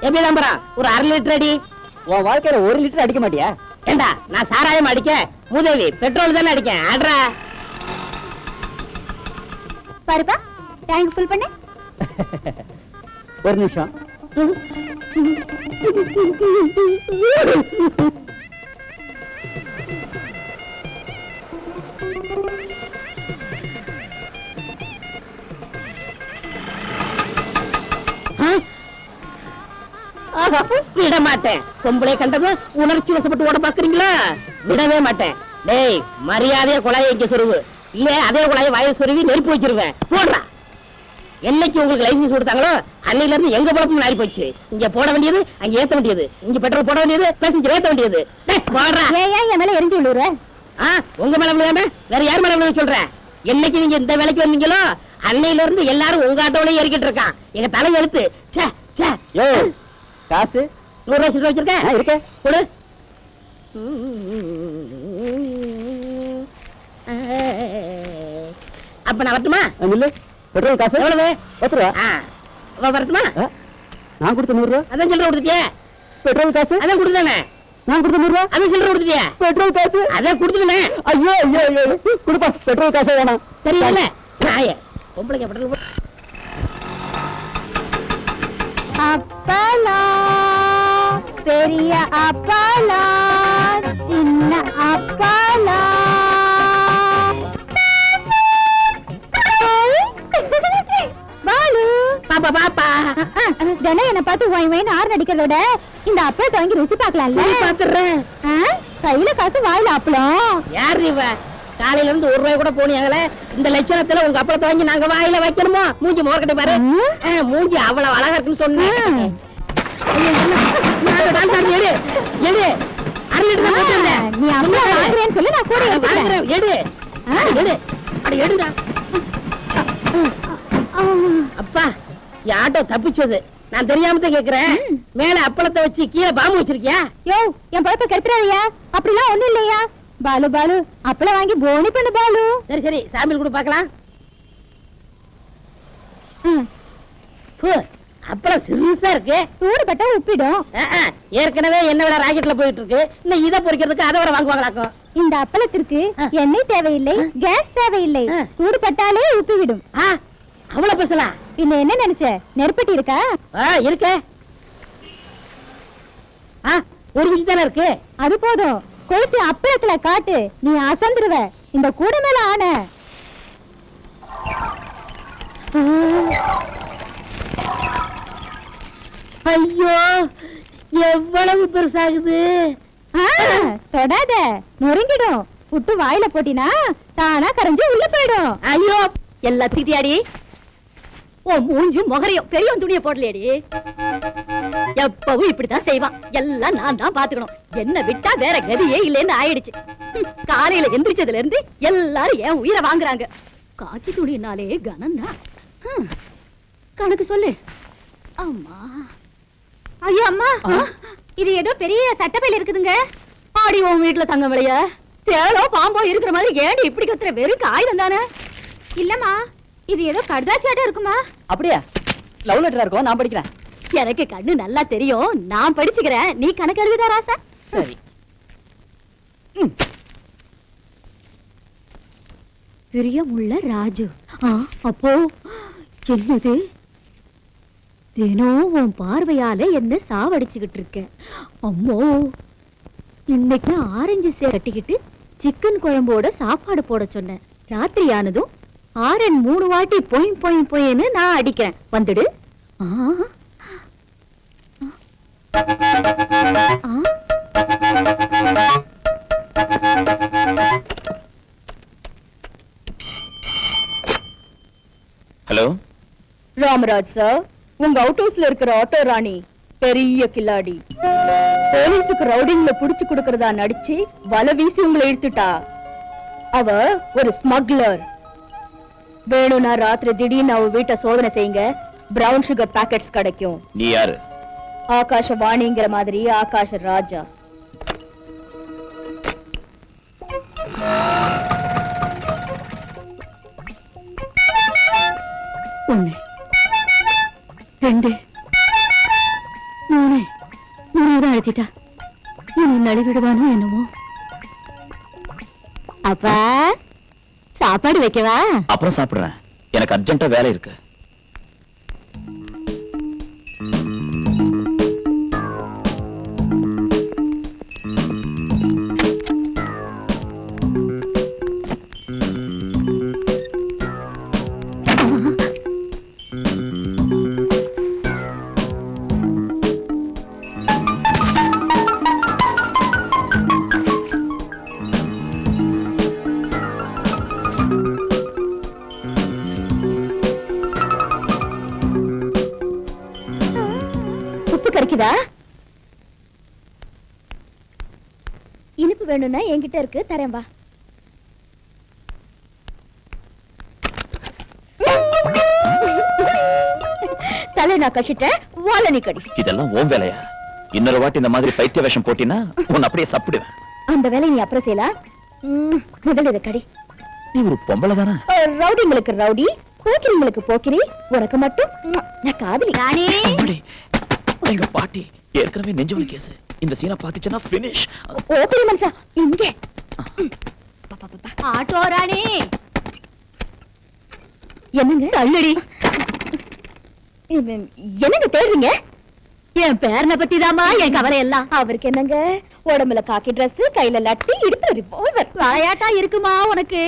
எப்படி நம்புறான்? ஒரு 1/2 லிட்டர் அடி. உன் வாழ்க்கையில 1 லிட்டர் அடிக்க மாட்டியா? ஏண்டா நான் சாராயம் அடிக்க மூதேவி பெட்ரோல் தானே அடிக்கேன். ஆட்ரா பாருப்பா, டேங்க் ஃபுல் பண்ணு. ஒரு நிமிஷம். விட மாட்டேன். பொம்பளை கண்டதும் உணர்ச்சி வசப்பட்டு ஓட பாக்குறீங்களா? விடவே மாட்டேன். டேய், மரியாதையா குழாயை இங்க சொருவு, இல்ல அதே குழாயை வாயை சொருவி நெருப்பு வச்சிருவேன். போடுறா. என்னைக்கு உங்களுக்கு லைசன்ஸ் கொடுத்தாங்களோ அன்னையில இருந்து எங்க பொழப்பும் நாரி போச்சு. இங்க போட வேண்டியது, அங்க ஏத்த வேண்டியது, இங்க பெட்ரோல் போட வேண்டியது, பேசஞ்சர் ஏத்த வேண்டியது. போடுறா. ஏன் என் மேல எரிஞ்சு விழுற? உங்க மேல விழுகாம வேற யார் மேல விழுக சொல்றேன்? என்னைக்கு நீங்க இந்த வேலைக்கு வந்தீங்களோ அன்னையில இருந்து எல்லாரும் உங்க ஆட்டோவிலேயே ஏறிக்கிட்டு இருக்கான். எங்க தலை எழுத்து. காசு 100 ரூபாய் வச்சிருக்கேன். இருக்க கொடு. அப்ப நான் வரட்டுமா? இல்ல, பெட்ரோல் காசு எவ்வளவு? 10 ரூபா. வரட்டுமா? நான் கொடுத்த 100 ரூபா. அதான் சில்லறை கொடுத்துட்டியே. பெட்ரோல் காசு அதான் கொடுத்தானே. நான் கொடுத்த 100 ரூபா. அதான் சில்லறை கொடுத்துட்டியே. பெட்ரோல் காசு அதான் கொடுத்துட்டேனே. ஐயோ ஐயோ ஐயோ, கொடுப்பா. பெட்ரோல் காசே வேணாம். தெரியல நாயே. பொம்பளைக்கு பெட்ரோல். அப்பலா, பெரிய அப்பலா, சின்ன அப்பலா. பாலு, பாப்பா பாப்பா. தினம் என்ன பார்த்து வாய் வாயின்னு ஆறு நடிக்கிறதோட இந்த அப்பளத்தை வாங்கி ருசி பார்க்கலாம்ல? பாத்துறேன். கையில காசு வாயில அப்பளம். யார் இவ? காலையில இருந்து 1 ரூபாய் கூட போனியாங்களே. இந்த லட்சணத்துல உங்க அப்பளத்தை வாங்கி நாங்க வாயில வைக்கணுமோ? மூஞ்சி மோர்கிட்ட பாரு. மூஞ்சி அவ்வளவு அழகா இருக்குன்னு சொன்னேன். நீ அப்பளம் வாங்குறேன்னு சொல்லி நான் கூட எடுத்துக்கிறேன். எடு எடு. அட எடுடா. அப்பா, ஆட்டோ தப்பிச்சது. நான் தெரியாம தான் கேக்குறேன். மேல அப்பளத்தை வச்சு கீழே பாம்பு வச்சிருக்கியா? யோ, என் பழப்ப கெடுத்துறாதியா. அப்படிலாம் ஒண்ணும் இல்லையா? பாலு பாலு, அப்பளம் வாங்கி போனி பண்ணு பாலு. சரி சரி, சாம்பிள் கூட பாக்கலாம். அப்பளம் சிறுசா இருக்கு. சூடுபட்டா உப்பிடும். ஏற்கனவே என்ன விட ராக்கெட்ல போயிட்டு இருக்கு. இன்னும் இதை பொறிக்கிறதுக்கு அதை வர வாங்குவாங்களாக்கும். இந்த அப்பளத்திற்கு எண்ணெய் தேவையில்லை, கேஸ் தேவையில்லை. சூடுபட்டாலே உப்பிவிடும். அவ்வளவு பேசலாம். பின்ன என்ன நினைச்ச? நெருப்பட்டி இருக்கா? இருக்க. ஒரு குச்சி தானே இருக்கு. அது போதும். கொளுத்தி அப்பளத்துல காட்டு, நீ அசந்துருவ. இந்த கூட மேல ஆன. ஐயோ, எவ்வளவு பெருசாகுது. தொடாத, நொறுங்கிடும். புட்டு வாயில போட்டினா தானா கரைஞ்சு உள்ள போயிடும். ஐயோ, எல்லாத்துக்கிட்டியாடி? ஓ மூஞ்சும் முகரையும் பெரியவன் துணியை போடலையடி. எப்பவும் இப்படித்தான் செய்வான். எல்லாம் நான் தான் பாத்துக்கணும். என்ன விட்டா வேற கதியே இல்லைன்னு ஆயிடுச்சு. காலையில எந்திரிச்சதுல இருந்து எல்லாரும் என் உயிரை வாங்குறாங்க. காக்கி துணினாலே கனம்தான். கணக்கு சொல்லு. அம்மா, ஐயோ அம்மா, இது ஏதோ பெரிய சட்டப்பையில இருக்குதுங்க. ஆடி உன் வீட்டுல தங்க விளைய தேளோ பாம்போ இருக்கிற மாதிரி ஏண்டி இப்படி கத்துற? வெறும் காகிதம் தானே? இல்லம்மா, இது ஏதோ கடுதாச்சியாட்டம் இருக்குமா? அப்படியா? லவ் லெட்டரா இருக்கும். நான் படிக்கிறேன். எனக்கு கண்ணு நல்லா தெரியும். நான் படிச்சுக்கிறேன். நீ கணக்கு எழுதுதா ராசா? சரி. பிரியமுள்ள ராஜு. அப்போ என்னது? தினம் உன் பார்வையால என்ன சாவடிச்சுக்கிட்டு இருக்க. அம்மோ, இன்னைக்கு ஆரஞ்சு சே கட்டிக்கிட்டு சிக்கன் குழம்போட சாப்பாடு போட சொன்னேன். ராத்திரி ஆனதும் ஆரன் 3 வாட்டி பொய் பொய் பொய்ன்னு நான் அடிக்கிறேன். வந்துடு. ஹலோ ராமராஜ் சார், உங்க அவுட் ஹவுஸ்ல இருக்கிற ஆட்டோ ராணி பெரிய கில்லாடி. போலீஸுக்கு ரவுடிங்ல புடிச்சு கொடுக்கறதா நடிச்சு வலை வீசி உங்களை இழுத்துட்டா. அவ ஒரு ஸ்மக்லர். வேணும்னா ராத்திரி திடீர்னு அவ வீட்டை சோதனை செய்யுங்க. பிரவுன் சுகர் பாக்கெட்ஸ் கிடைக்கும். நீ யாரு? ஆகாஷ வாணிங்கிற மாதிரி ஆகாஷ ராஜா. ஒண்ணு, 2, 3 தான் அழுத்திட்டா. இனி நழுவிடுவானோ என்னமோ. அப்பா சாப்பாடு வைக்கவா? அப்புறம் சாப்பிடுறேன், எனக்கு அர்ஜென்ட்டா வேலை இருக்கு. உப்பு கறிக்குதா? இனிப்பு வேணும்னா என்கிட்ட இருக்கு, தரேன் வா. தலை நான் கழிச்சிட்டேன், வாழை நீ கடி. இதெல்லாம் ஓம் வேலையா? இன்னொரு வாட்டி இந்த மாதிரி பைத்திய வேஷம் போட்டினா உன்னை அப்படியே சாப்பிடுவேன். அந்த வேலையை நீ அப்புறம் செய்யலாம். முதல்ல இதை கடி. நீ ஒரு பொம்பளை தானே? ரவுடிங்களுக்கு ரவுடி, போக்கிரிங்களுக்கு போக்கிரி, உனக்கு மட்டும் நான் காதலி. அம்மாடி, எங்க பாட்டி ஏற்கனவே நெஞ்சுவலி கேஸ். இந்த சீனை பாத்துச்சுன்னா finish. ஓ பெரிய மனுஷா, இங்கே ஆட்டோ ராணி. என்னங்க தள்ளடி? என்னங்க தேடுறீங்க? என் பேரனை பத்தி தாமா என் கவலை எல்லாம். அவருக்கு என்னங்க, உடம்புல காக்கி டிரஸ், கையில லட்டி, இடுப்புல ரிவால்வர். விளையாட்டா இருக்குமா உனக்கு?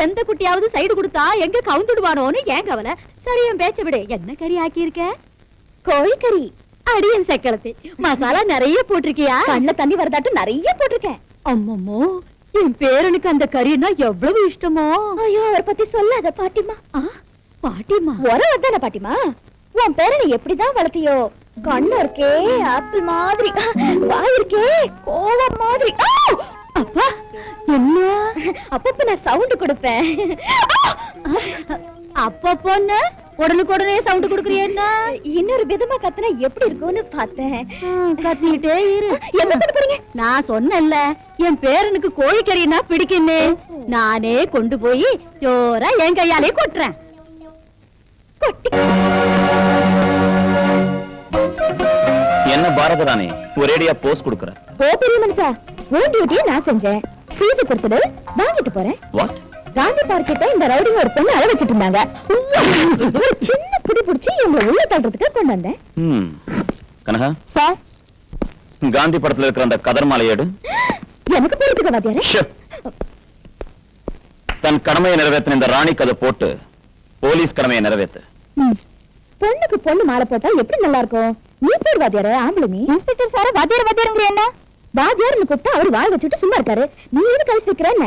எந்த குட்டியாவது சைடு கொடுத்தா எங்க கவுந்துடுவானோன்னு ஏன் கவலை. சரி என் பேச்ச விடு. என்ன கறி ஆக்கி இருக்க? கோழிக்கறி. அடியன் சக்களத்தி மசாலா நிறைய போட்டிருக்கியா? கண்ணுல தண்ணி வரதாட்டும் நிறைய போட்டிருக்கேன். அம்மம்மோ, என் பேரனுக்கு அந்த கறினா எவ்வளவு இஷ்டமோ. ஐயோ, அவரை பத்தி சொல்லாத பாட்டிமா. பாட்டிமா உறவதான பாட்டிமா? உன் பேரனை எப்படிதான் வளர்த்தியோ? கண்ணு இருக்கே ஆப்பிள் மாதிரி, வாய் இருக்கே கோவம் மாதிரி. அப்பா என்ன அப்பப்ப நான் சவுண்ட் கொடுப்பேன். அப்பப்போன்னு உடனுக்குடனே சவுண்ட் கொடுக்குறியேன்னா இன்னொரு விதமா கத்துனா எப்படி இருக்கும்னு பார்த்தேன். கத்திட்டே இரு. என்ன பண்ண போறீங்க? நான் சொன்னேன்ல, என் பேரனுக்கு கோழிக்கறினா பிடிக்குன்னு. நானே கொண்டு போய் ஜோரா என் கையாலே கொட்டுறேன். என்ன பாரதராணி ஒரேடியா போஸ் கொடுக்கற? ஓ பெரிய மனுஷா, உன் டியூட்டியை நான் செஞ்சேன். ஃபீஸ் கொடுத்துடு, வாங்கிட்டு போறேன். வாட்? காந்தி பார்க்கிட்ட இந்த ரவுடிங்க ஒரு பொண்ணு அழ வச்சிட்டு இருந்தாங்க. ஒரு சின்ன புடி புடிச்சு இவங்க உள்ள தள்ளுறதுக்கு கொண்டு வந்தேன். கனகா சார், காந்தி படத்துல இருக்கிற அந்த கதர் மாலையேடு. எனக்கு போறதுக்கு வாத்தியாரே. தன் கடமையை நிறைவேற்றின இந்த ராணிக்கு அதை போட்டு போலீஸ் கடமையை நிறைவேற்று. பொண்ணுக்கு பொண்ணு மாலை போட்டா எப்படி நல்லா இருக்கும்? நீ பேர் வாத்தியாரே, ஆம்பளை நீ. இன்ஸ்பெக்டர் சார வாத்தியார் வாத்தியாருங்கிற என்ன? வாத்தியார்னு கூப்பிட்டா அவர் வாய் வச்சுட்டு சும்மா இருக்காரு. நீ எது கழிச்சு வைக்கிற என்ன?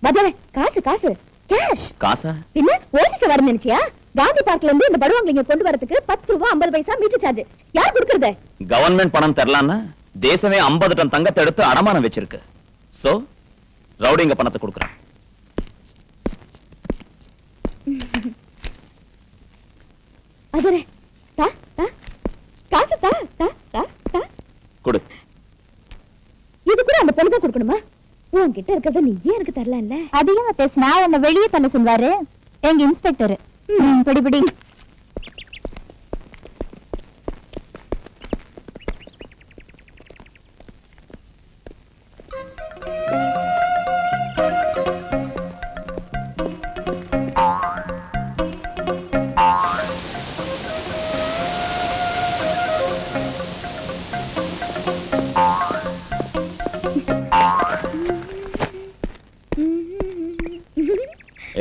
வாத்தியாரே, காசு காசு கேஷ். காசா? பின்ன ஓசிச வர நினைச்சியா? காந்தி பார்க்ல இருந்து இந்த படுவாங்க கொண்டு வரதுக்கு 10 ரூபாய் 50 பைசா மீட்டர் சார்ஜ். யார் கொடுக்கறது? கவர்மெண்ட் பணம் தரலான்னா தேசமே 50 டன் தங்கத்தை எடுத்து அடமானம் வச்சிருக்கு. சோ ரவுடிங்க பணத்தை கொடுக்கறான். அதரே தா தா காசு தா தா தா தா கொடு. இது கூட அந்த பொண்ணு தான் கொடுக்கணுமா? உன்கிட்ட இருக்கிறத நீ ஏன் எனக்கு தரல? இல்ல அதிகமா பேசினா உன்னை வெளியே தள்ள சொல்வாரு எங்க இன்ஸ்பெக்டர். படி படி.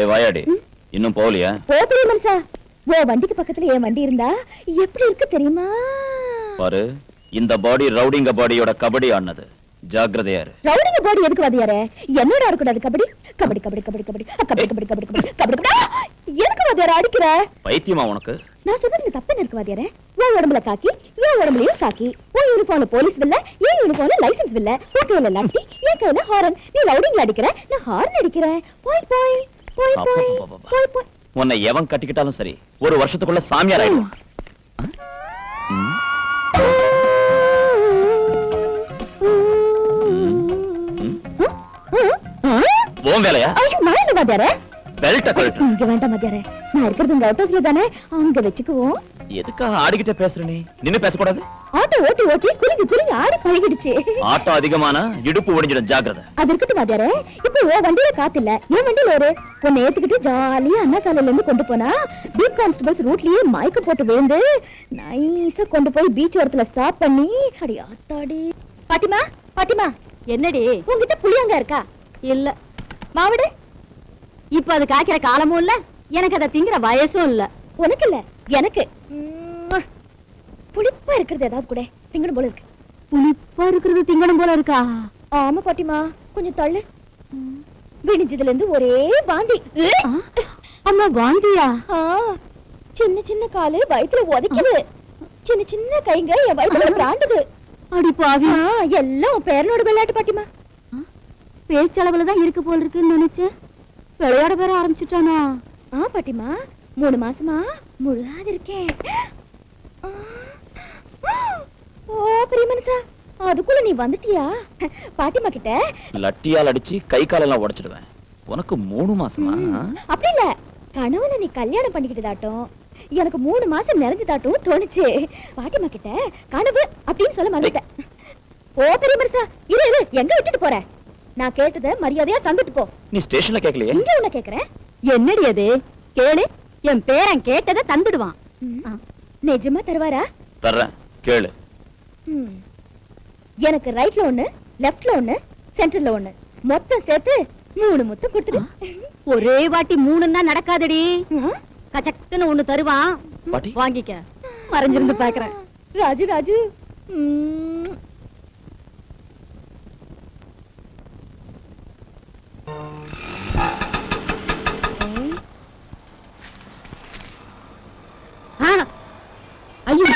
வாயாடி, இன்னும் போகலையா? போகலையே மனுஷா. ஓ வண்டிக்கு பக்கத்துல என் வண்டி இருந்தா எப்படி இருக்கு தெரியுமா? பாரு, இந்த பாடி ரவுடிங்க பாடியோட கபடி ஆனது. ஜாக்கிரதையா இரு. ரவுடிங்க பாடி எதுக்கு வாதியாரே? என்னடா இருக்கக்கூடாது? கபடி கபடி கபடி கபடி கபடி கபடி கபடி கபடி கபடி கபடி. எதுக்கு வாதியாரே அடிக்கிற? பைத்தியமா உனக்கு? நான் சொல்றதுல தப்பு இருக்கு வாதியாரே. உன் உடம்புல காக்கி, என் உடம்புலயும் காக்கி. உன் யூனிஃபார்ம்ல போலீஸ் வில்ல, என் யூனிஃபார்ம்ல லைசென்ஸ் வில்ல. உன் கையில லாட்டி, என் கையில ஹாரன். நீ ரவுடிங்க அடிக்கிற, நான் ஹாரன் அடிக்கிறேன். போய் போய் போய் போய் போய் போய். உன்னை எவன் கட்டிக்கிட்டாலும் சரி, ஒரு வருஷத்துக்குள்ள சாமியார் ஆயிடுவான். ஓம் வேலையா? ஐயோ மழையில வாத்தியாரே. பெல்ட்ட கழட்டு. இங்க வேண்டாம் வாத்தியாரே, நான் இருக்கிறது இங்க அவுட் ஹவுஸ்ல தானே, அங்க வச்சுக்குவோம். எதுக்காக ஆடிக்கிட்டே பேசுற நீ? நின்னு பேசக்கூடாது. ஆட்டோ ஓட்டி ஓட்டி குலுங்கி ஆடி பழகிடுச்சு. ஆட்டோ அதிகமான இடுப்பு ஒடிஞ்சிடும், ஜாக்கிரதை. அது இருக்கட்டும் வாத்தியாரே, இப்போ உன் வண்டியில காத்து இல்ல, என் வண்டியில ஒரு உன்னை ஏத்துக்கிட்டு ஜாலியா அண்ணா சாலையில இருந்து கொண்டு போனா பீட் கான்ஸ்டபிள்ஸ் ரூட்லயே மயக்க போட்டு விழுந்து நைஸா கொண்டு போய் பீச் ஓரத்துல ஸ்டாப் பண்ணி அடி ஆத்தாடி. பாட்டிமா பாட்டிமா, என்னடி உன்கிட்ட புளியங்க இருக்கா? இல்ல. மாவடு இப்ப அது காய்க்கிற காலமும் இல்ல, எனக்கு அதை திங்கிற வயசும் இல்ல. உனக்கு இல்ல, எனக்கு. புளிப்பா இருக்கிறது ஏதாவது கூட திங்கணும் போல இருக்கு. புளிப்பா இருக்கிறது திங்கணும் போல இருக்கா? ஆமா பாட்டிமா, கொஞ்சம் தள்ளு. விடிஞ்சதுல இருந்து ஒரே வாந்தி. அம்மா வாந்தியா? சின்ன சின்ன காலு வயித்துல உதைக்குது, சின்ன சின்ன கைங்க என் வயித்துல பிராண்டுது. அடி பாவி, எல்லாம் பேரனோட விளையாட்டு பாட்டிமா. பேச்சளவுலதான் இருக்கு போல இருக்குன்னு நினைச்சேன், விளையாட வேற ஆரம்பிச்சுட்டானா? பாட்டிமா, 3 மாசமா முழுகாது இருக்கேன். ஓ பெரிய மனுஷா, அதுக்குள்ள நீ வந்துட்டியா? பாட்டிமா கிட்ட லட்டியால் அடிச்சு கை காலெல்லாம் உடைச்சிடுவேன். உனக்கு 3 மாசமா? அப்படி இல்ல, கனவுல நீ கல்யாணம் பண்ணிக்கிட்டதாட்டும் எனக்கு 3 மாசம் நிறைஞ்சதாட்டும் தோணுச்சு. பாட்டிமா கிட்ட கனவு அப்படின்னு சொல்ல மறந்துட்டேன். ஓ பெரிய மனுஷா, இரு எங்க விட்டுட்டு போற? நான் கேட்டத மரியாதையா தந்துட்டு போ. நீ ஸ்டேஷன்ல கேட்கலையே? இங்க உன்ன கேக்குறேன். என்னடி அது? கேளு, என் பேரன் கேட்டத தந்துடுவான். நிஜமா தருவாரா? தர்றேன், கேளு. எனக்கு ரைட்ல ஒண்ணு, லெஃப்ட்ல ஒண்ணு, சென்டர்ல ஒண்ணு, மொத்தம் சேர்த்து 3 முத்தம் கொடுத்துடு. ஒரே வாட்டி 3ன்னா நடக்காதடி. கச்சக்குன்னு ஒண்ணு தருவான், பாட்டி வாங்கிக்க. மறைஞ்சிருந்து பாக்குறேன். ராஜு ராஜு. ஐயோ,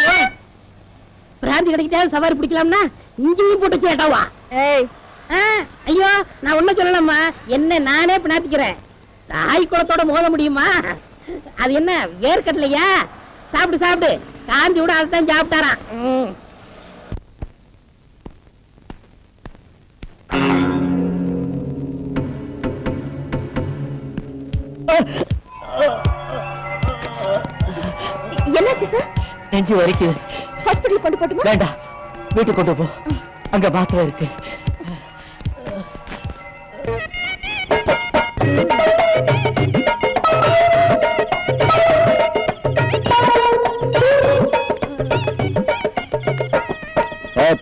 பிராந்தி கிடைக்கிட்டா சவாரி பிடிக்கலாம்னா இங்கேயும் போட்டு சேட்டாவா? ஐயோ, நான் ஒண்ணு சொல்லலாமா? என்ன நானே பினாத்திக்கிறேன். தாய் குளத்தோட மோத முடியுமா? அது என்ன வேர்க்கட்டலையா? சாப்பிடு சாப்பிடு, காந்தி விட அதுதான் சாப்பிட்டாராம். என்னாச்சு சார்? நெஞ்சு வரைக்குது. ஹாஸ்பிடல் கொண்டு போட்டுமா? வேண்டாம், வீட்டுக்கு கொண்டு போ, அங்க மாத்திரை இருக்கு.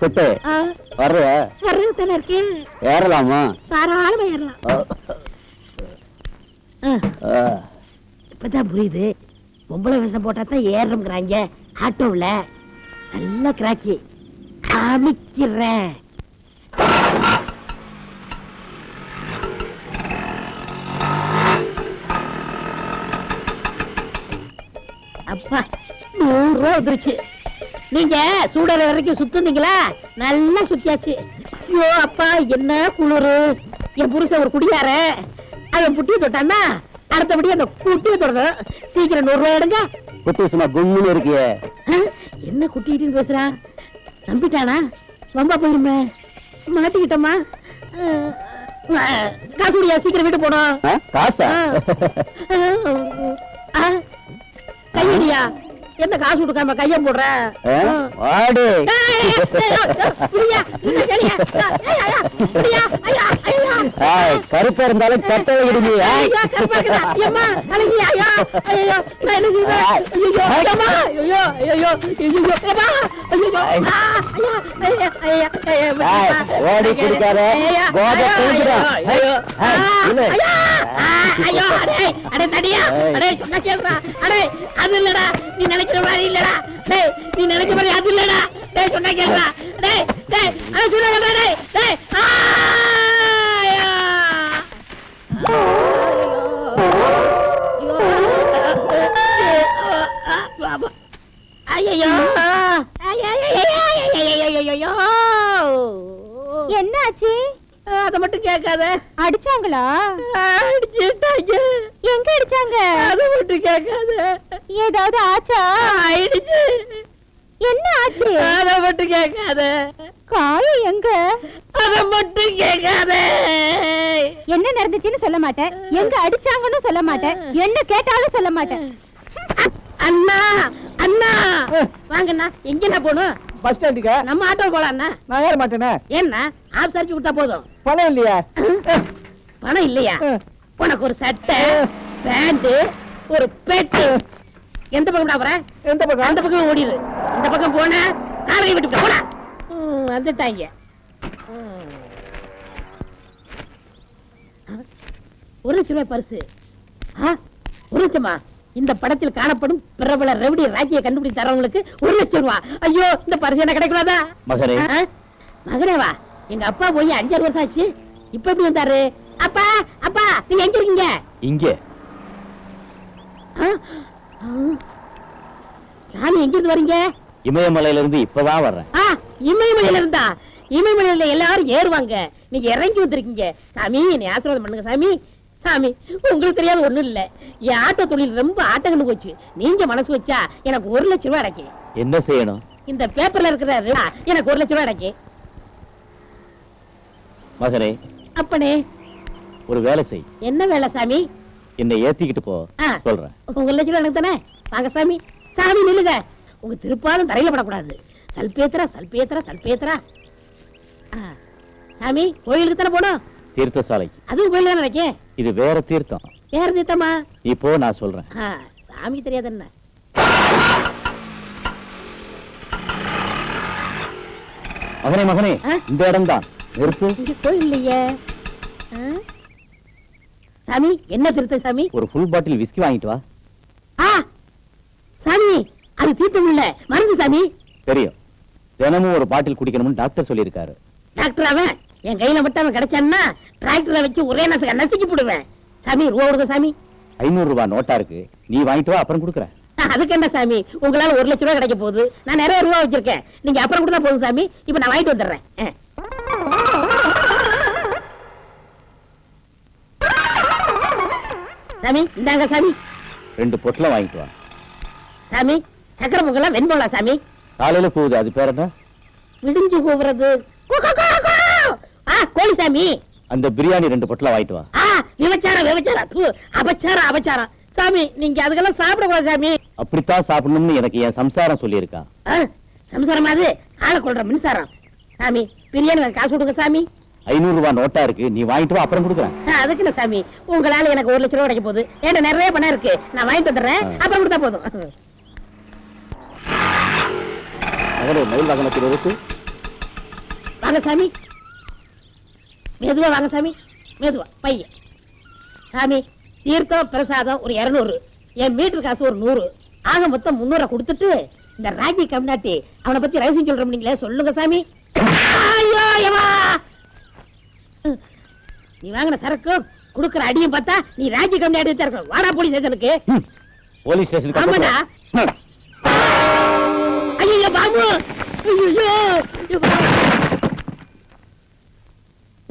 குட்டு வர்றதுதானே இருக்கேன். ஏறலாமா? தாராளமா ஏறலாம். இப்பதான் புரியுது, பொம்பளை விஷம் போட்டா தான் ஏறணுங்கிறாங்க. ஆட்டோவில் நல்ல கிராக்கி காமிக்கிறேன். அப்பா 100 ரூபா வந்துருச்சு. நீங்க சூடற வரைக்கும் சுத்துனீங்களா? நல்லா சுத்தியாச்சு. ஐயோ அப்பா, என்ன குளிரு. என் புருஷன் ஒரு குடியார, அவன் புட்டியை தொட்டான்னா அடுத்தபடி அந்த குட்டியை தொடரும். சீக்கிரம் 100 ரூபாய் எடுங்க. குட்டி சும்மா கும்முன்னு இருக்கியே. என்ன குட்டிட்டு பேசுறான்? நம்பிட்டானா? வம்பா போயிருமே, மாட்டிக்கிட்டோமா? காசுடியா, சீக்கிரம் வீட்டு போனோம். காசா? கையடியா, என்ன காசு கொடுக்காம கைய போடுற? கருப்பா இருந்தாலும் கட்ட ஓடி குடிக்காத, அது இல்லடா, நீ நினைக்கிற மாதிரி இல்லடா. டேய், நீ நினைக்கிற மாதிரி அது இல்லடா. டேய், சொன்னா கேளுடா. டேய் டேய், அத சொல்லுடா. டேய் டேய், ஐயோ ஐயோ, என்னாச்சு? அத மட்டும் கேட்காத. அடிச்சாங்களா? அடிச்சுட்டாங்க. எங்க அடிச்சாங்க? அத மட்டும் கேட்காத. ஏதாவது ஆச்சா? ஆயிடுச்சு. என்ன ஆச்சு? அத மட்டும் கேட்காத. காயம் எங்க? அத மட்டும் கேட்காத. என்ன நடந்துச்சுன்னு சொல்ல மாட்டேன், எங்க அடிச்சாங்கன்னு சொல்ல மாட்டேன், என்ன கேட்டாலும் சொல்ல மாட்டேன். அண்ணா அண்ணா வாங்கண்ணா எங்கண்ணா போகணும்? பஸ் ஸ்டாண்டுக்கு நம்ம ஆட்டோ போலாம் அண்ணா. நான் ஏற மாட்டேனே. ஏன்னா ஆப் சரிச்சு விட்டா போதும். பணம் இல்லையா? பணம் இல்லையா? உனக்கு ஒரு சட்டை பேண்ட் ஒரு பெட்டு. எந்த பக்கம் போற? எந்த பக்கம்? அந்த பக்கம் ஓடிடு. இந்த பக்கம் போன காரை விட்டு போடா. வந்துட்டாங்க. ஒரு லட்சம் ரூபாய் பரிசு. ஒரு லட்சமா? இந்த படத்தில் காணப்படும் பிரபல ரெவடி ராக்கியை கண்டுபிடி தரவங்களுக்கு 1 லட்சம் ரூபாய். ஐயோ இந்த பரிசு என்ன கிடைக்கூடாதா? மகனே. மகனேவா? எங்க அப்பா போய் 5-6 வருஷம் ஆச்சு. இப்ப எப்படி வந்தாரு? அப்பா அப்பா நீங்க எங்க இருக்கீங்க? இங்கே. சாமி எங்க இருந்து வரீங்க? இமயமலையில இருந்து இப்பதான் வர்றேன். இமயமலையில இருந்தா? இமயமலையில எல்லாரும் ஏறுவாங்க, நீங்க இறங்கி வந்திருக்கீங்க. சாமி என்னை ஆசீர்வாதம் பண்ணுங்க சாமி. சாமி உங்களுக்கு தெரியாத ஒண்ணும் இல்ல, என் ஆட்டோ தொழில் ரொம்ப ஆட்டங்கன்னு போச்சு. நீங்க மனசு வச்சா எனக்கு 1 லட்சம் ரூபாய் கிடைக்கும். என்ன செய்யணும்? இந்த பேப்பர்ல இருக்கிற எனக்கு 1 லட்சம் ரூபாய் கிடைக்கும். மகனே. அப்பனே ஒரு வேலை செய். என்ன வேலை சாமி? என்னை ஏத்திக்கிட்டு போ. சொல்றேன். 1 லட்சம் ரூபாய் எனக்கு தானே? வாங்க சாமி. சாமி நில்லுங்க, உங்க திருப்பாலும் தரையில படக்கூடாது. சல்பேத்திரா சல்பேத்திரா சல்பேத்திரா. சாமி கோயிலுக்கு தானே போனோம்? தீர்த்த சாலைக்கு. அதுவும் கோயில் தான் நினைக்கேன். இது வேற தீர்த்தம். வேற தீர்த்தமா? இப்போ நான் சொல்றேன். சாமி தெரியாது என்ன? மகனே மகனே, இந்த இடம் தான். நிறுத்து. இங்க கோயில் இல்லையே. சாமி என்ன தீர்த்தம் சாமி? ஒரு ஃபுல் பாட்டில் விஸ்கி வாங்கிட்டு வா. சாமி அது தீர்த்தம் இல்ல, மருந்து சாமி. தெரியும், தினமும் ஒரு பாட்டில் குடிக்கணும்னு டாக்டர் சொல்லியிருக்காரு. டாக்டர் அவன் என் கையில மட்டும் அவன் கிடைச்சான்னா டிராக்டரை வச்சு ஒரே நசுக்கி போடுவேன். சாமி ரூபா கொடுங்க சாமி. 500 ரூபாய் நோட்டா இருக்கு, நீ வாங்கிட்டு வா, அப்புறம் கொடுக்குறேன். அதுக்கு என்ன சாமி, உங்களால 1 லட்சம் ரூபாய் கிடைக்க போகுது. நான் நிறைய ரூபா வச்சிருக்கேன், நீங்க அப்புறம் கொடுத்தா போதும் சாமி. இப்ப நான் வாங்கிட்டு வந்துடுறேன். சாமி இந்தாங்க சாமி. 2 பொட்டலம் வாங்கிட்டு வா. சாமி சக்கரை பொங்கலா வெண்பொங்கலா சாமி? காலையில போகுது, அது பேர் என்ன? விடிஞ்சு கூவுறது கோழி சாமி. அந்த பிரியாணி 2 பொட்டலம் வாங்கிட்டு வா. விபச்சாரம் விபச்சாரம் அபச்சாரம் அபச்சாரம். சாமி நீங்க அதுக்கெல்லாம் சாப்பிடக்கூடாது சாமி. அப்படித்தான் சாப்பிடணும்னு எனக்கு என் சம்சாரம் சொல்லியிருக்கா. சம்சாரம் அது ஆளை கொள்ற மின்சாரம். சாமி பிரியாணி காசு கொடுங்க சாமி. 500 ரூபாய் நோட்டா இருக்கு, நீ வாங்கிட்டு வா, அப்புறம் கொடுக்குறேன். அதுக்கு என்ன சாமி, உங்களால எனக்கு 1 லட்சம் ரூபாய் கிடைக்க போகுது. ஏன்னா நிறைய பணம் இருக்கு, நான் வாங்கிட்டு வந்துடுறேன், அப்புறம் கொடுத்தா போதும். மயில் வாகனத்தில் இருக்கு. வாங்க சாமி, மெதுவா வாங்க சாமி, மெதுவா பையன். சாமி தீர்த்தம் பிரசாதம் ஒரு 200, என் மீட்டர் காசு ஒரு 100, ஆக மொத்தம் 300 கொடுத்துட்டு இந்த ராஜி கம்னாட்டி அவனை பத்தி ரகசியம் சொல்றோம் நீங்களே, சொல்லுங்க சாமி. ஐயோ யமா, நீ வாங்கின சரக்கு குடுக்குற அடியும் பார்த்தா நீ ராஜி கம்னாட்டி தான் இருக்க. வாடா போலீஸ் ஸ்டேஷனுக்கு. போலீஸ் ஸ்டேஷனுக்கு? ஆமாடா. ஐயோ பாபு, ஐயோ.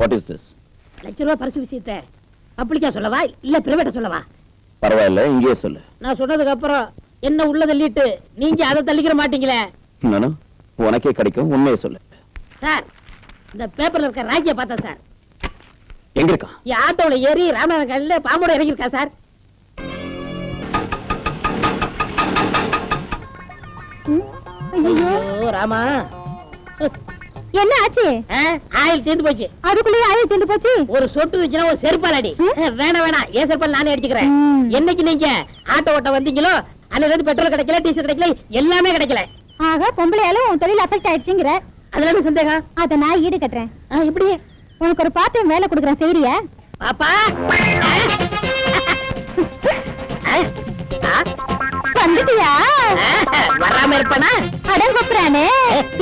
What is this? 1 லட்சம் ரூபாய் பரிசு விஷயத்தை பப்ளிக்கா சொல்லவா இல்ல பிரைவேட்டா சொல்லவா? பரவாயில்ல, இங்கே சொல்லு. நான் சொன்னதுக்கு அப்புறம் என்ன உள்ள தள்ளிட்டு நீங்க அதை தள்ளிக்கிற மாட்டீங்களே. நானும் உனக்கே கிடைக்கும், உண்மையை சொல்லு. சார் இந்த பேப்பர்ல இருக்க ராஜியை பார்த்தா சார். எங்க இருக்கா? என் ஆட்டோல ஏறி ராமநாதன் காலையில பாம்போட இறங்கி இருக்கா சார். ஐயோ ராமா, என்ன ஆச்சு? ஆயில் தீர்ந்து போச்சு. அதுக்குள்ளே ஆயில் தீர்ந்து போச்சு. ஒரு சொட்டு வச்சுனா ஒரு செருப்பால் அடி. வேணாம் வேணாம், ஏன் செருப்பால் நானே அடிச்சுக்கிறேன். என்னைக்கு நீங்க ஆட்டோ ஓட்ட வந்தீங்களோ அன்னைக்கு பெட்ரோல் கிடைக்கல, டீசல் கிடைக்கல, எல்லாமே கிடைக்கல. ஆக பொம்பளையாலும் உன் தொழில் அஃபெக்ட் ஆயிடுச்சுங்கிற? அதுல என்ன சந்தேகம்? அத நான் ஈடு கட்டுறேன். எப்படி? உனக்கு ஒரு பார்ட் டைம் வேலை கொடுக்குறேன், செய்றியா? பாப்பா வந்துட்டியா? வராம இருப்பானா? அடங்கொப்புறானே,